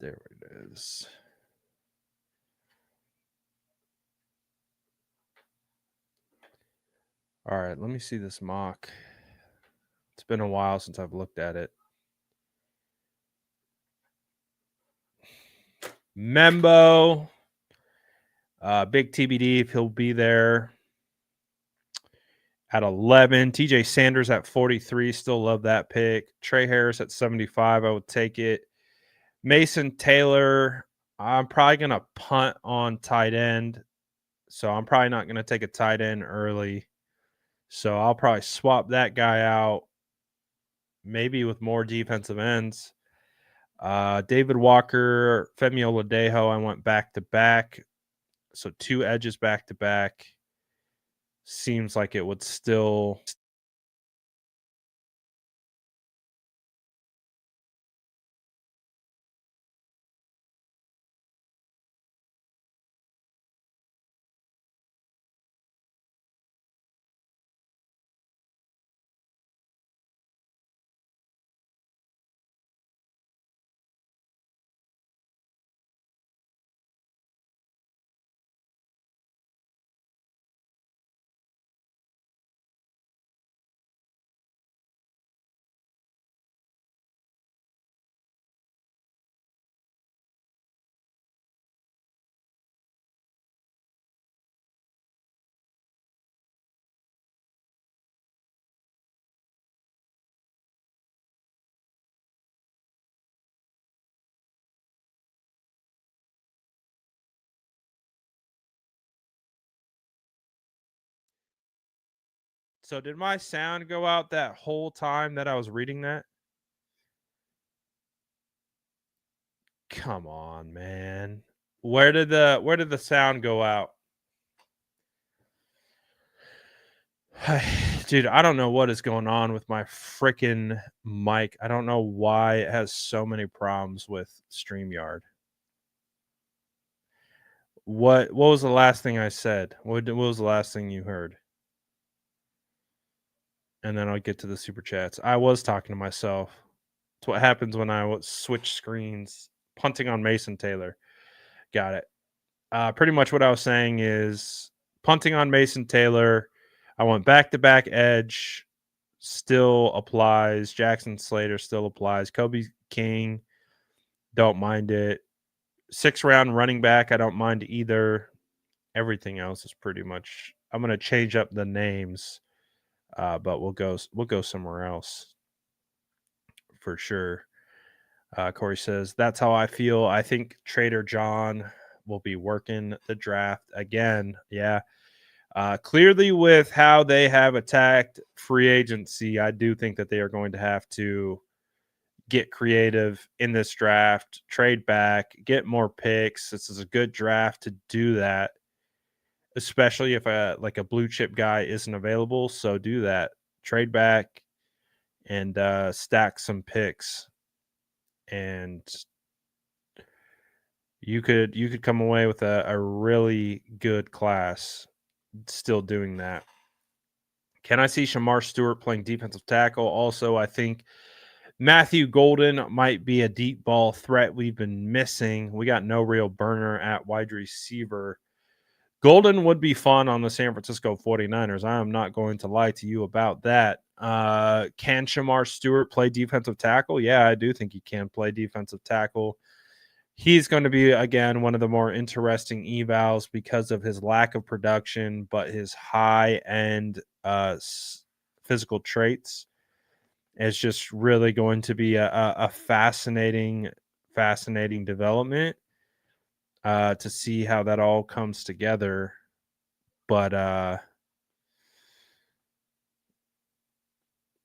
There it is. All right, let me see this mock. It's been a while since I've looked at it. Membo. Big TBD if he'll be there. at 11. TJ Sanders at 43. Still love that pick. Trey Harris at 75. I would take it. Mason Taylor, I'm probably going to punt on tight end. So I'm probably not going to take a tight end early. So I'll probably swap that guy out, maybe with more defensive ends. David Walker, Femi Oladejo, I went back to back. So 2 edges back to back. Seems like it would still. So did my sound go out that whole time that I was reading that? Come on, man. Where did the sound go out? Dude, I don't know what is going on with my freaking mic. I don't know why it has so many problems with StreamYard. What was the last thing I said? What was the last thing you heard? And then I'll get to the super chats. I was talking to myself. It's what happens when I switch screens. Punting on Mason Taylor. Got it. Pretty much what I was saying is punting on Mason Taylor. I went back to back edge. Still applies. Jackson Slater still applies. Kobe King, don't mind it. 6th-round running back, I don't mind either. Everything else is pretty much. I'm gonna change up the names, but we'll go somewhere else for sure. Corey says that's how I feel. I think Trader John will be working the draft again. Yeah. Clearly, with how they have attacked free agency, I do think that they are going to have to get creative in this draft, trade back, get more picks. This is a good draft to do that, especially if a blue chip guy isn't available. So do that, trade back, and stack some picks, and you could come away with a really good class. Still doing that. Can I see Shamar Stewart playing defensive tackle? Also, I think Matthew Golden might be a deep ball threat we've been missing. We got no real burner at wide receiver. Golden would be fun on the San Francisco 49ers. I am not going to lie to you about that. Can Shamar Stewart play defensive tackle? Yeah, I do think he can play defensive tackle. He's going to be, again, one of the more interesting evals because of his lack of production, but his high-end physical traits. It's just really going to be a fascinating development to see how that all comes together. But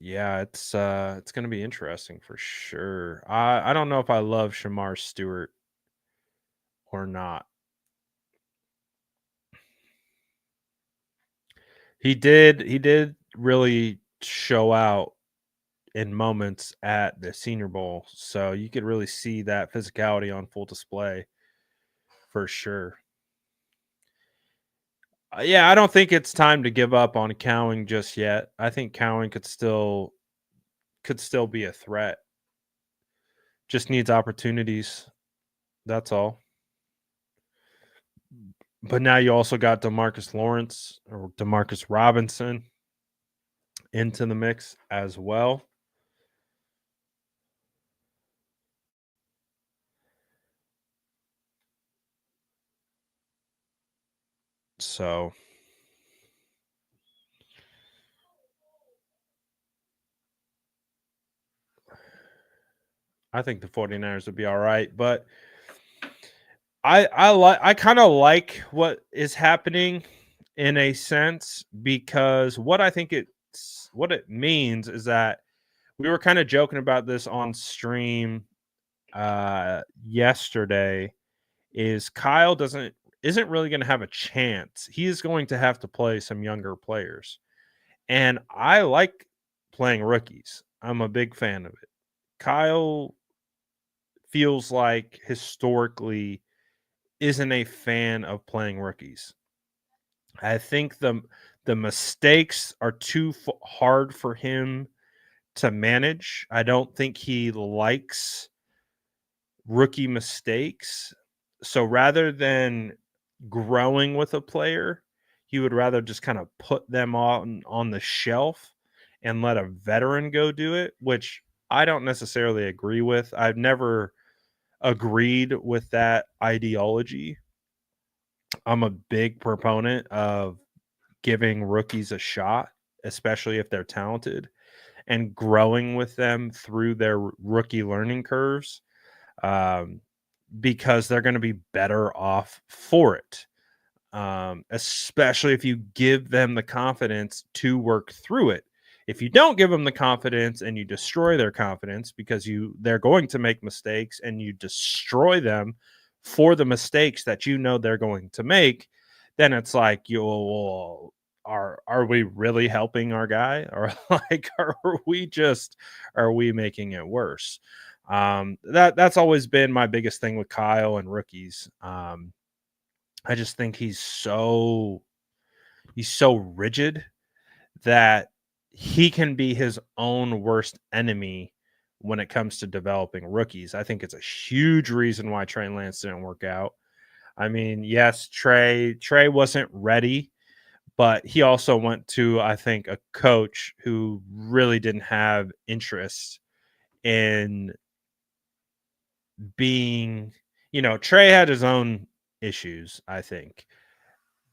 yeah, it's going to be interesting for sure. I don't know if I love Shamar Stewart or not. He did really show out in moments at the Senior Bowl, so you could really see that physicality on full display for sure. Yeah, I don't think it's time to give up on Cowing just yet. I think Cowing could still be a threat. Just needs opportunities. That's all. But now you also got Demarcus Lawrence or Demarcus Robinson into the mix as well. So I think the 49ers would be all right, but I kind of like what is happening in a sense, because what it means is that we were kind of joking about this on stream yesterday, is Kyle doesn't isn't really going to have a chance. He is going to have to play some younger players. And I like playing rookies. I'm a big fan of it. Kyle feels like historically isn't a fan of playing rookies. I think the mistakes are too hard for him to manage. I don't think he likes rookie mistakes. So rather than growing with a player, he would rather just kind of put them on the shelf and let a veteran go do it, which I don't necessarily agree with. I've never agreed with that ideology. I'm a big proponent of giving rookies a shot, especially if they're talented, and growing with them through their rookie learning curves, um, because they're going to be better off for it. Especially if you give them the confidence to work through it. If you don't give them the confidence and you destroy their confidence because they're going to make mistakes and you destroy them for the mistakes that you know they're going to make, then it's like you are we really helping our guy, or like are we making it worse? That's always been my biggest thing with Kyle and rookies. I just think he's so rigid that he can be his own worst enemy when it comes to developing rookies. I think it's a huge reason why Trey Lance didn't work out. I mean, yes, Trey wasn't ready, but he also went to, I think, a coach who really didn't have interest in being, Trey had his own issues, I think.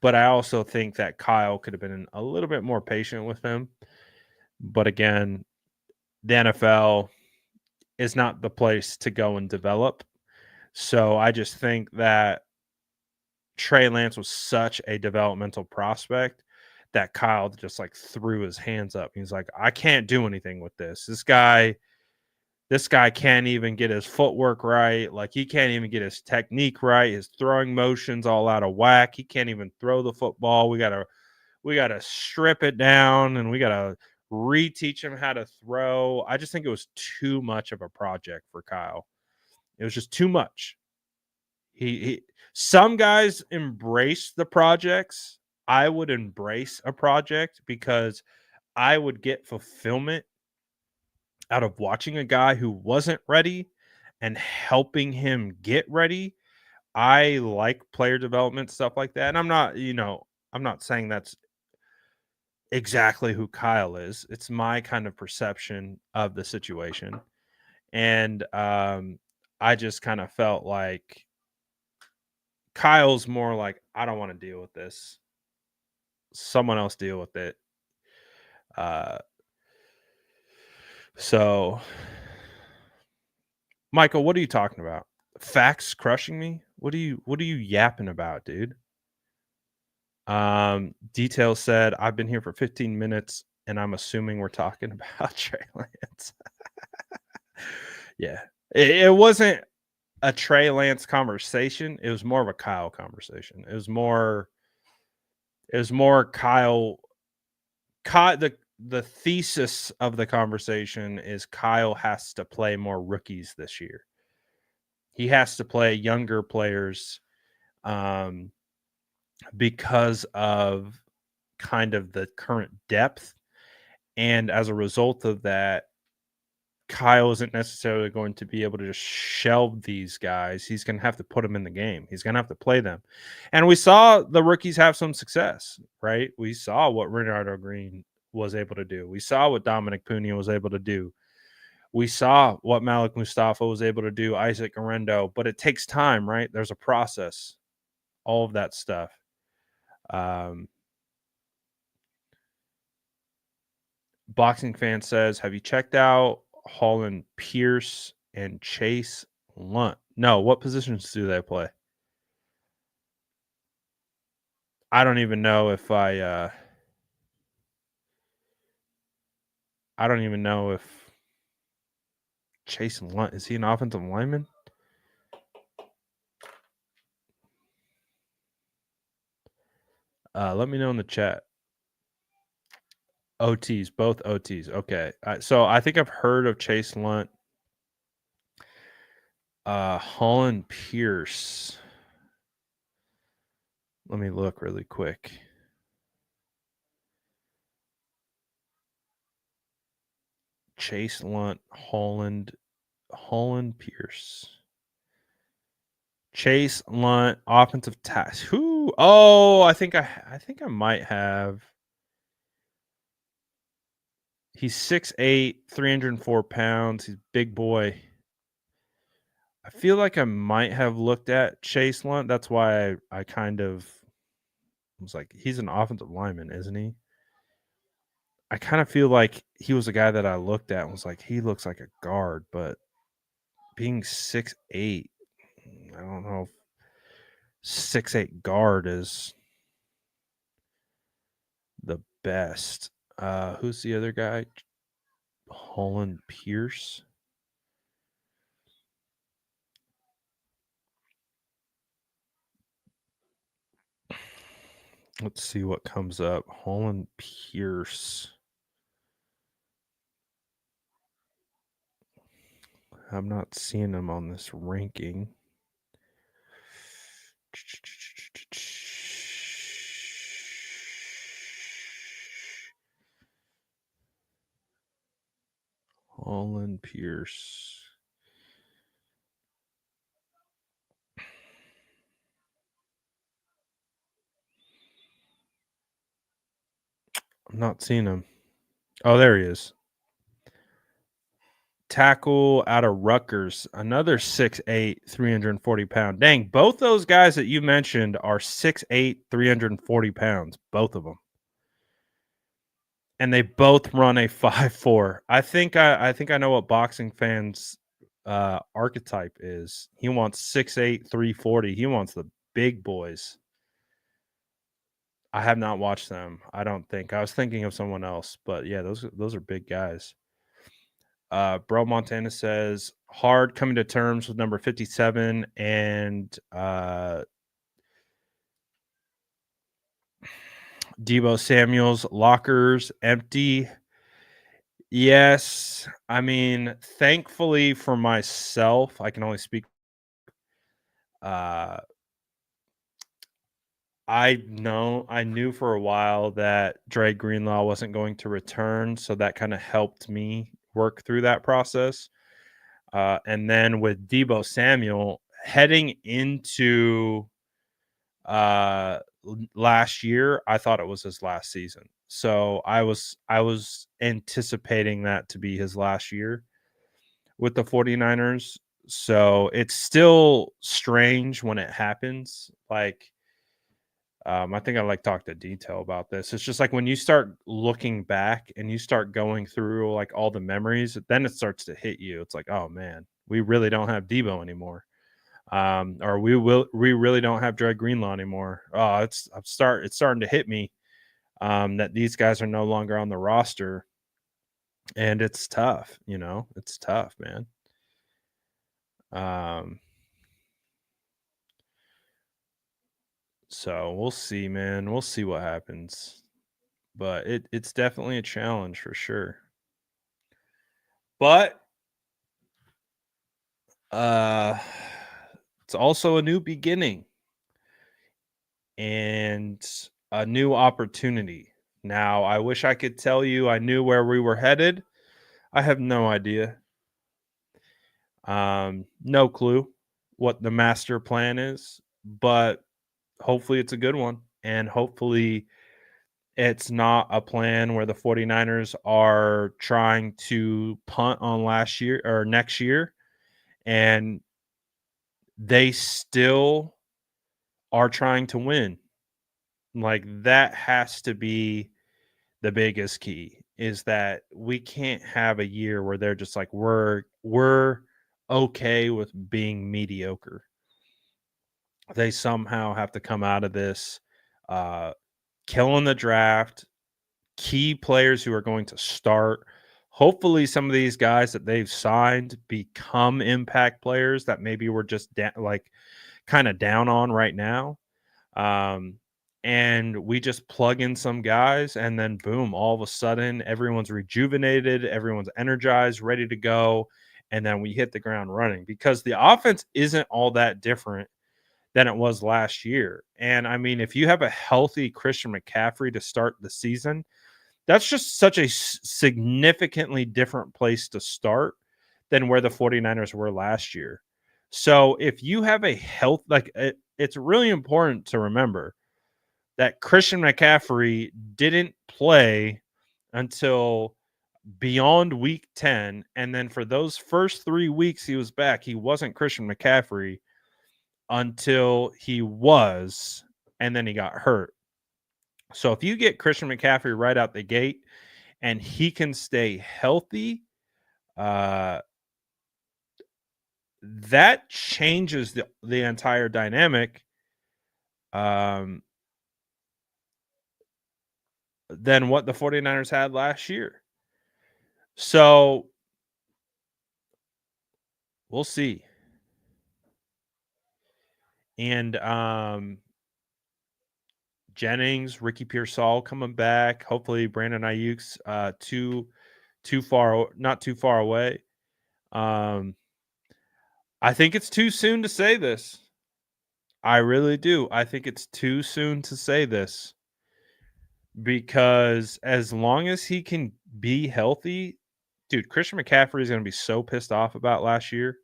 But I also think that Kyle could have been a little bit more patient with him. But again, the NFL is not the place to go and develop. So I just think that Trey Lance was such a developmental prospect that Kyle just like threw his hands up. He's like, I can't do anything with this. This guy can't even get his footwork right. Like, he can't even get his technique right. His throwing motions all out of whack. He can't even throw the football. We gotta strip it down, and we gotta reteach him how to throw. I just think it was too much of a project for Kyle. It was just too much. He some guys embrace the projects. I would embrace a project because I would get fulfillment out of watching a guy who wasn't ready and helping him get ready. I like player development, stuff like that. And I'm not saying that's exactly who Kyle is. It's my kind of perception of the situation. And I just kind of felt like Kyle's more like, I don't want to deal with this. Someone else deal with it. Uh, so, Michael, what are you talking about? Facts crushing me? What are you yapping about, dude? Details said, I've been here for 15 minutes and I'm assuming we're talking about Trey Lance. Yeah. It wasn't a Trey Lance conversation. It was more of a Kyle conversation. It was more Kyle. The thesis of the conversation is Kyle has to play more rookies this year. He has to play younger players, um, because of kind of the current depth. And as a result of that, Kyle isn't necessarily going to be able to just shelve these guys. He's going to have to put them in the game. He's going to have to play them. And we saw the rookies have some success, right? We saw what Renardo Green was able to do. We saw what Dominic Pugna was able to do. We saw what Malik Mustafa was able to do, Isaac Arendo, but it takes time, right? There's a process, all of that stuff. Um, Boxing Fan says, have you checked out Holland Pierce and Chase Lunt. No, what positions do they play? I don't even know if I don't even know if Chase Lunt, is he an offensive lineman? Let me know in the chat. OTs, both OTs. Okay. So I think I've heard of Chase Lunt. Holland Pierce. Let me look really quick. Chase Lunt, Holland Pierce. Chase Lunt, offensive task. Who? Oh, I think I might have. He's 6'8", 304 pounds. He's a big boy. I feel like I might have looked at Chase Lunt. That's why I kind of was like, he's an offensive lineman, isn't he? I kind of feel like he was a guy that I looked at and was like, he looks like a guard, but being 6'8", I don't know if 6'8" guard is the best. Who's the other guy? Holland Pierce. Let's see what comes up. Holland Pierce. I'm not seeing him on this ranking. Holland Pierce. I'm not seeing him. Oh, there he is. Tackle out of Rutgers, another 6'8", 340 pound. Dang, both those guys that you mentioned are 6'8", 340 pounds, both of them. And they both run a 5'4". I think I know what boxing fans archetype is. He wants 6'8", 340. He wants the big boys. I have not watched them. I don't think. I was thinking of someone else, but yeah, those are big guys. Bro Montana says hard coming to terms with number 57 and Deebo Samuel's lockers empty. Yes, I mean, thankfully for myself, I can only speak. I knew for a while that Dre Greenlaw wasn't going to return, so that kind of helped me work through that process. And then with Deebo Samuel heading into last year, I thought it was his last season. So I was anticipating that to be his last year with the 49ers. So it's still strange when it happens. Like, I think I like talk to detail about this. It's just like when you start looking back and you start going through like all the memories, then it starts to hit you. It's like, oh man, we really don't have Deebo anymore. Or we really don't have Dre Greenlaw anymore. Oh, it's starting to hit me that these guys are no longer on the roster, and it's tough. It's tough, man. So we'll see, man. We'll see what happens, but it's definitely a challenge for sure. But it's also a new beginning and a new opportunity. Now, I wish I could tell you I knew where we were headed. I have no idea. No clue what the master plan is, but hopefully it's a good one. And hopefully it's not a plan where the 49ers are trying to punt on last year or next year and they still are trying to win. Like that has to be the biggest key is that we can't have a year where they're just like we're okay with being mediocre. They somehow have to come out of this uh, killing the draft, key players who are going to start. Hopefully, some of these guys that they've signed become impact players that maybe we're just like kind of down on right now. Um, and we just plug in some guys, and then boom, all of a sudden, everyone's rejuvenated, everyone's energized, ready to go. And then we hit the ground running because the offense isn't all that different than it was last year. And I mean, if you have a healthy Christian McCaffrey to start the season, that's just such a significantly different place to start than where the 49ers were last year. So if you have a health, like it's really important to remember that Christian McCaffrey didn't play until beyond week 10. And then for those first 3 weeks he was back, he wasn't Christian McCaffrey until he was, and then he got hurt. So if you get Christian McCaffrey right out the gate and he can stay healthy, uh, that changes the entire dynamic than what the 49ers had last year. So we'll see. And Jennings, Ricky Pearsall coming back. Hopefully Brandon Ayuk's not too far away. I think it's too soon to say this. I really do. I think it's too soon to say this because as long as he can be healthy, dude, Christian McCaffrey is going to be so pissed off about last year.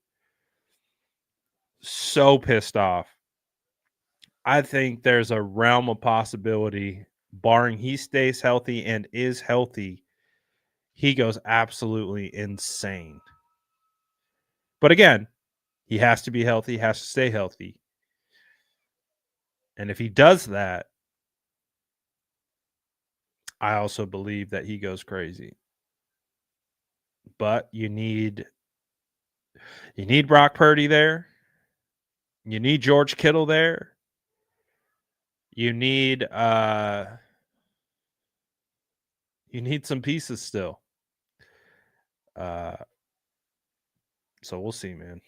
So pissed off. I think there's a realm of possibility, barring he stays healthy and is healthy, he goes absolutely insane. But again, he has to be healthy, has to stay healthy. And if he does that, I also believe that he goes crazy. But you need Brock Purdy there. You need George Kittle there. You need some pieces still. So we'll see, man.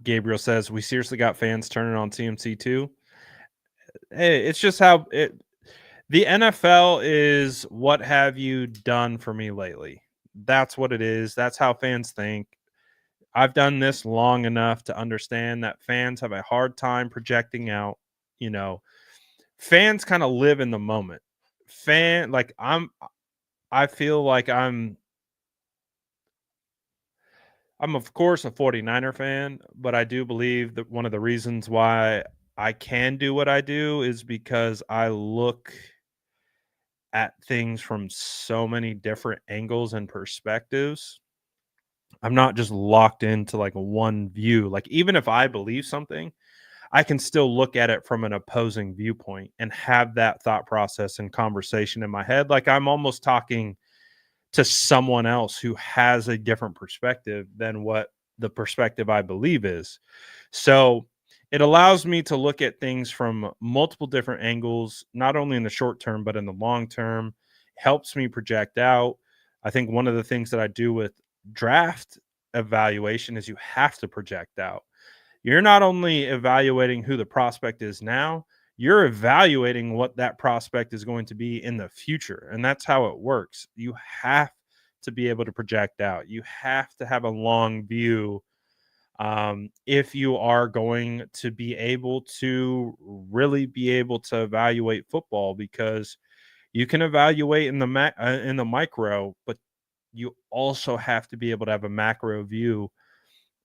Gabriel says we seriously got fans turning on TMC too. Hey, it's just how the NFL is. What have you done for me lately? That's what it is. That's how fans think. I've done this long enough to understand that fans have a hard time projecting out. You know, fans kind of live in the moment. I feel like I'm of course a 49er fan, but I do believe that one of the reasons why I can do what I do is because I look at things from so many different angles and perspectives. I'm not just locked into like one view. Like even if I believe something, I can still look at it from an opposing viewpoint and have that thought process and conversation in my head. Like I'm almost talking to someone else who has a different perspective than what the perspective I believe is. So it allows me to look at things from multiple different angles, not only in the short term, but in the long term, helps me project out. I think one of the things that I do with draft evaluation is you have to project out. You're not only evaluating who the prospect is now, you're evaluating what that prospect is going to be in the future. And that's how it works. You have to be able to project out. You have to have a long view if you are going to be able to really be able to evaluate football, because you can evaluate in the micro, but you also have to be able to have a macro view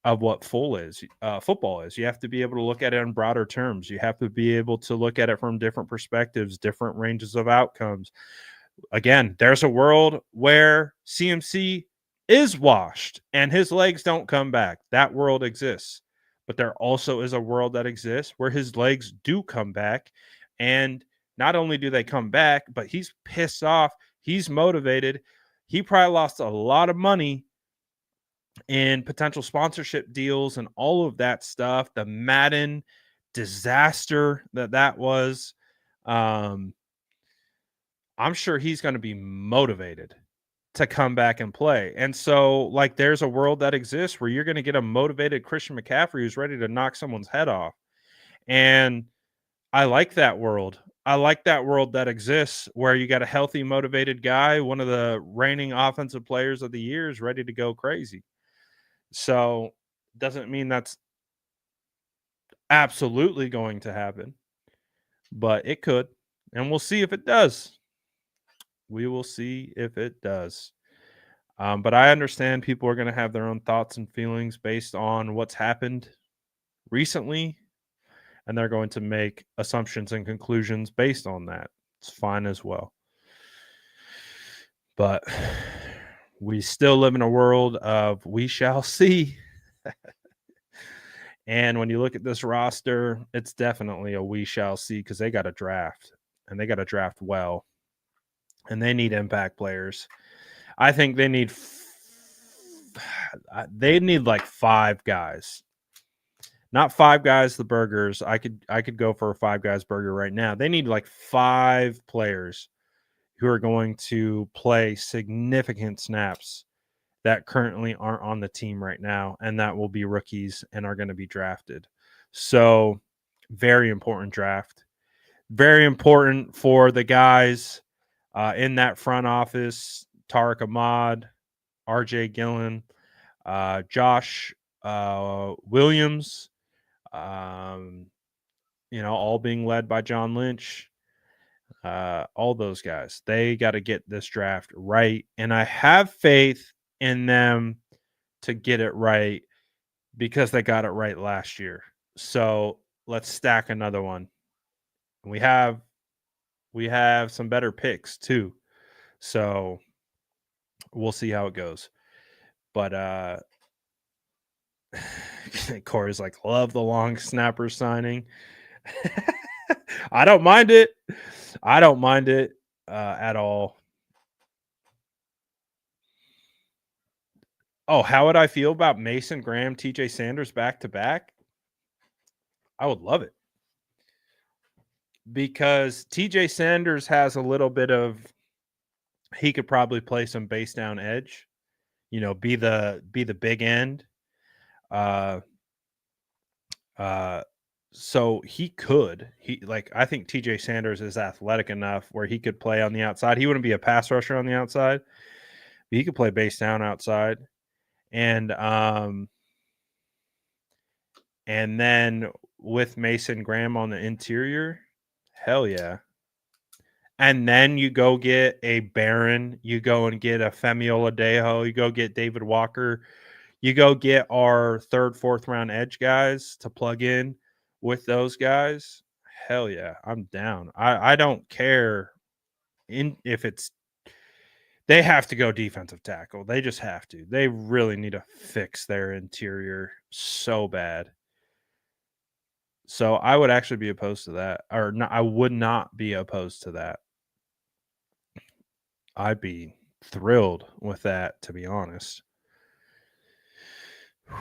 of what football is. You have to be able to look at it in broader terms. You have to be able to look at it from different perspectives, different ranges of outcomes. Again, there's a world where CMC is washed and his legs don't come back. That world exists. But there also is a world that exists where his legs do come back. And not only do they come back, but he's pissed off. He's motivated. he probably lost a lot of money in potential sponsorship deals and all of that stuff. The Madden disaster that was. Um, I'm sure he's going to be motivated to come back and play. And so, like, there's a world that exists where you're going to get a motivated Christian McCaffrey who's ready to knock someone's head off. And I like that world. I like that world that exists where you got a healthy, motivated guy, one of the reigning offensive players of the year, is ready to go crazy. So, doesn't mean that's absolutely going to happen, but it could. And we'll see if it does. We will see if it does. But I understand people are going to have their own thoughts and feelings based on what's happened recently, and they're going to make assumptions and conclusions based on that. It's fine as well. But we still live in a world of we shall see. And when you look at this roster, it's definitely a we shall see because they got a draft and they got to draft well, and they need impact players. I think they need like 5 guys. Not 5 guys the burgers. I could go for a 5 guys burger right now. They need like 5 players who are going to play significant snaps that currently aren't on the team right now, and that will be rookies and are going to be drafted. So, very important draft. Very important for the guys in that front office: Tariq Ahmad, RJ Gillen, Josh Williams, all being led by John Lynch. All those guys, they got to get this draft right. And I have faith in them to get it right because they got it right last year. So let's stack another one. We have some better picks too. So we'll see how it goes. But Corey's like, love the long snapper signing. I don't mind it. I don't mind it at all. Oh, how would I feel about Mason Graham, TJ Sanders back to back? I would love it. Because TJ Sanders has a little bit of, he could probably play some base down edge, be the big end. So I think TJ Sanders is athletic enough where he could play on the outside. He wouldn't be a pass rusher on the outside, but he could play base down outside. And then with Mason Graham on the interior, hell yeah. And then you go get a Barron, you go and get a Femi Oladejo, you go get David Walker, you go get our 3rd, 4th round edge guys to plug in with those guys. Hell yeah, I'm down. I don't care if it's, they have to go defensive tackle. They just have to. They really need to fix their interior so bad. So I would actually be opposed to that, or no, I would not be opposed to that. I'd be thrilled with that, to be honest.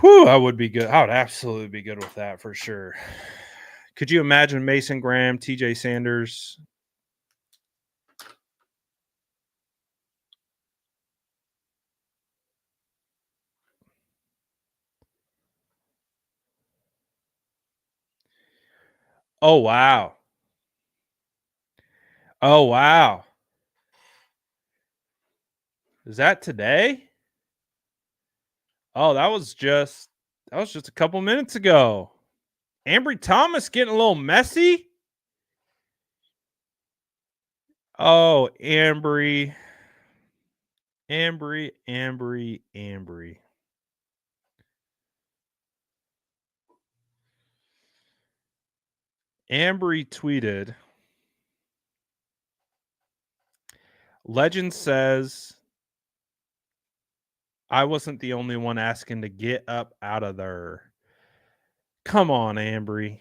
Whew, I would be good. I would absolutely be good with that for sure. Could you imagine Mason Graham, TJ Sanders? Oh, wow. Oh, wow. Is that today? Oh, that was just a couple minutes ago. Ambry Thomas getting a little messy. Oh, Ambry. Ambry. Ambry tweeted, legend says, I wasn't the only one asking to get up out of there. Come on, Ambry.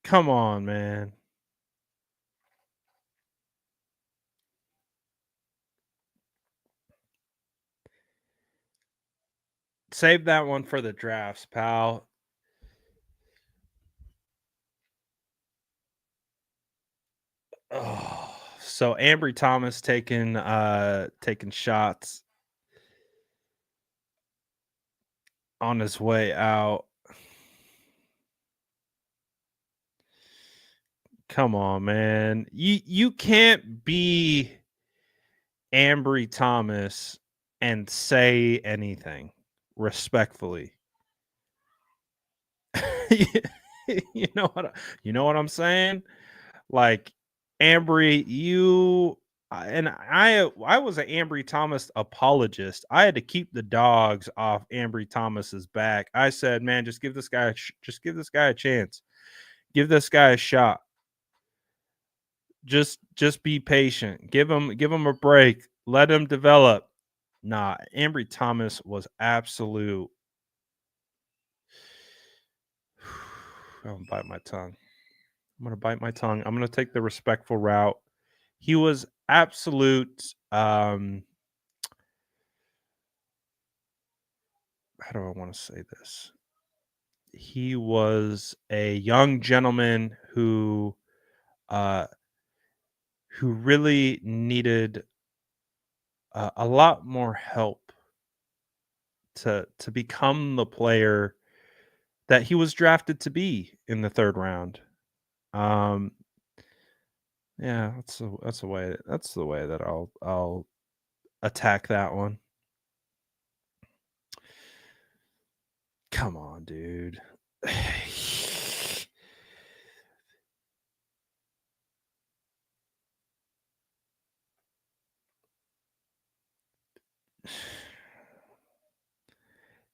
Come on, man. Save that one for the drafts, pal. Oh, so Ambry Thomas taking shots on his way out. Come on, man. You can't be Ambry Thomas and say anything respectfully. You know what I'm saying? Like Ambry, I was an Ambry Thomas apologist. I had to keep the dogs off Ambry Thomas's back. I said, "Man, just give this guy just give this guy a chance. Give this guy a shot. Just be patient. Give him a break. Let him develop." Nah, Ambry Thomas was absolute. I'm gonna bite my tongue. I'm gonna bite my tongue. I'm gonna take the respectful route. He was absolute. How do I want to say this? He was a young gentleman uh, who really needed a lot more help to become the player that he was drafted to be in the third round. Um, yeah, that's the way that I'll attack that one. Come on, dude.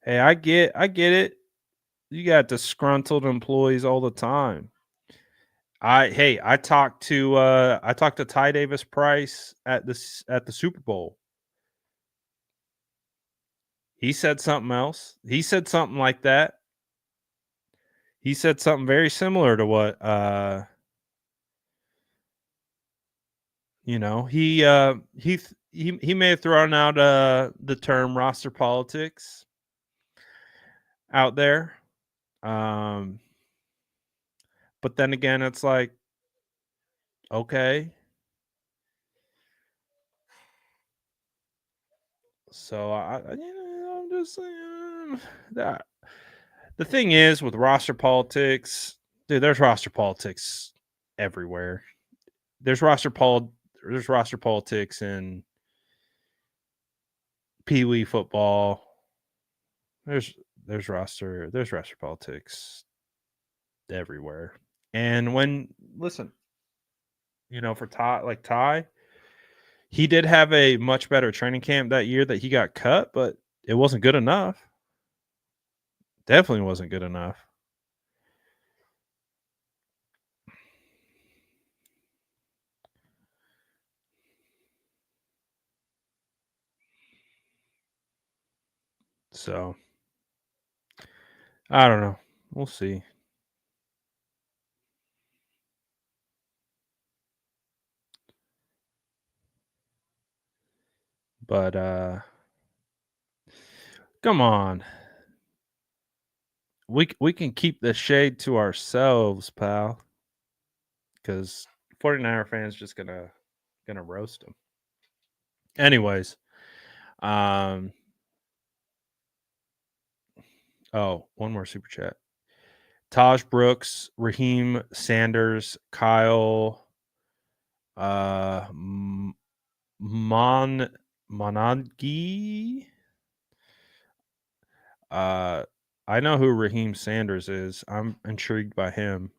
Hey, I get it. You got disgruntled employees all the time. I talked to Ty Davis Price at the Super Bowl. He said something else. He said something like that. He said something very similar to what he may have thrown out the term roster politics out there. Um but then again it's like, okay. So I'm just saying that the thing is with roster politics, dude, there's roster politics everywhere. There's there's roster politics in Pee Wee football. There's there's roster politics everywhere. And when listen, for Ty, he did have a much better training camp that year that he got cut, but it wasn't good enough. Definitely wasn't good enough. So I don't know. We'll see. But come on. We can keep the shade to ourselves, pal, because 49er fans just gonna roast him. Anyways, um, oh, one more super chat. Taj Brooks, Raheem Sanders, Kyle, Mon Monagi. I know who Raheem Sanders is. I'm intrigued by him.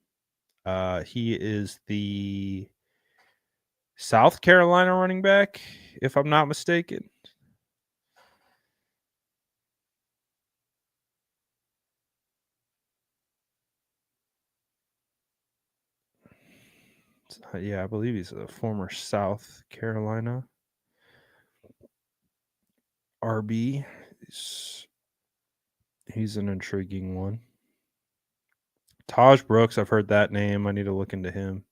He is the South Carolina running back, if I'm not mistaken. Yeah, I believe he's a former South Carolina RB. He's an intriguing one. Taj Brooks, I've heard that name. I need to look into him.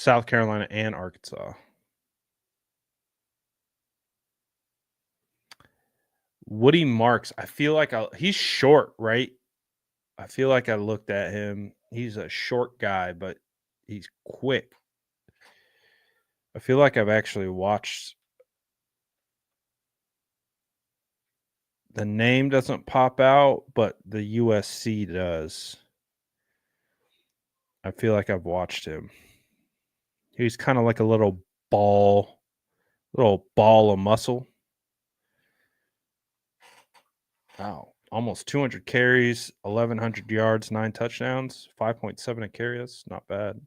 South Carolina and Arkansas. Woody Marks. I feel like he's short, right? I feel like I looked at him. He's a short guy, but he's quick. I feel like I've actually watched. The name doesn't pop out, but the USC does. I feel like I've watched him. He's kind of like a little ball of muscle. Wow. Almost 200 carries, 1,100 yards, 9 touchdowns, 5.7 a carry. That's not bad.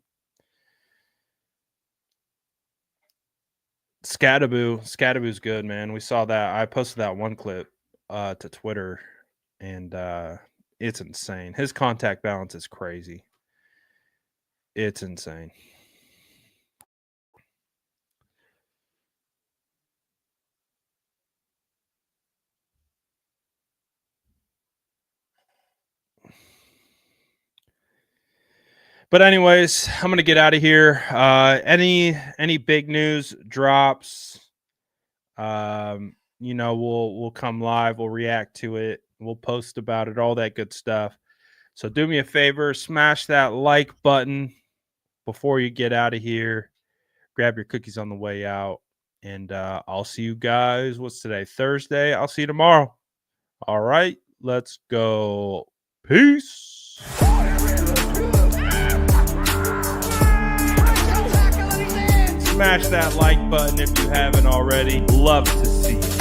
Scadaboo's good, man. We saw that. I posted that one clip to Twitter, and it's insane. His contact balance is crazy. It's insane. But anyways, I'm gonna get out of here. Any big news drops, we'll come live, we'll react to it, we'll post about it, all that good stuff. So do me a favor, smash that like button before you get out of here. Grab your cookies on the way out, and I'll see you guys. What's today? Thursday. I'll see you tomorrow. All right, let's go. Peace. Smash that like button if you haven't already. Love to see you.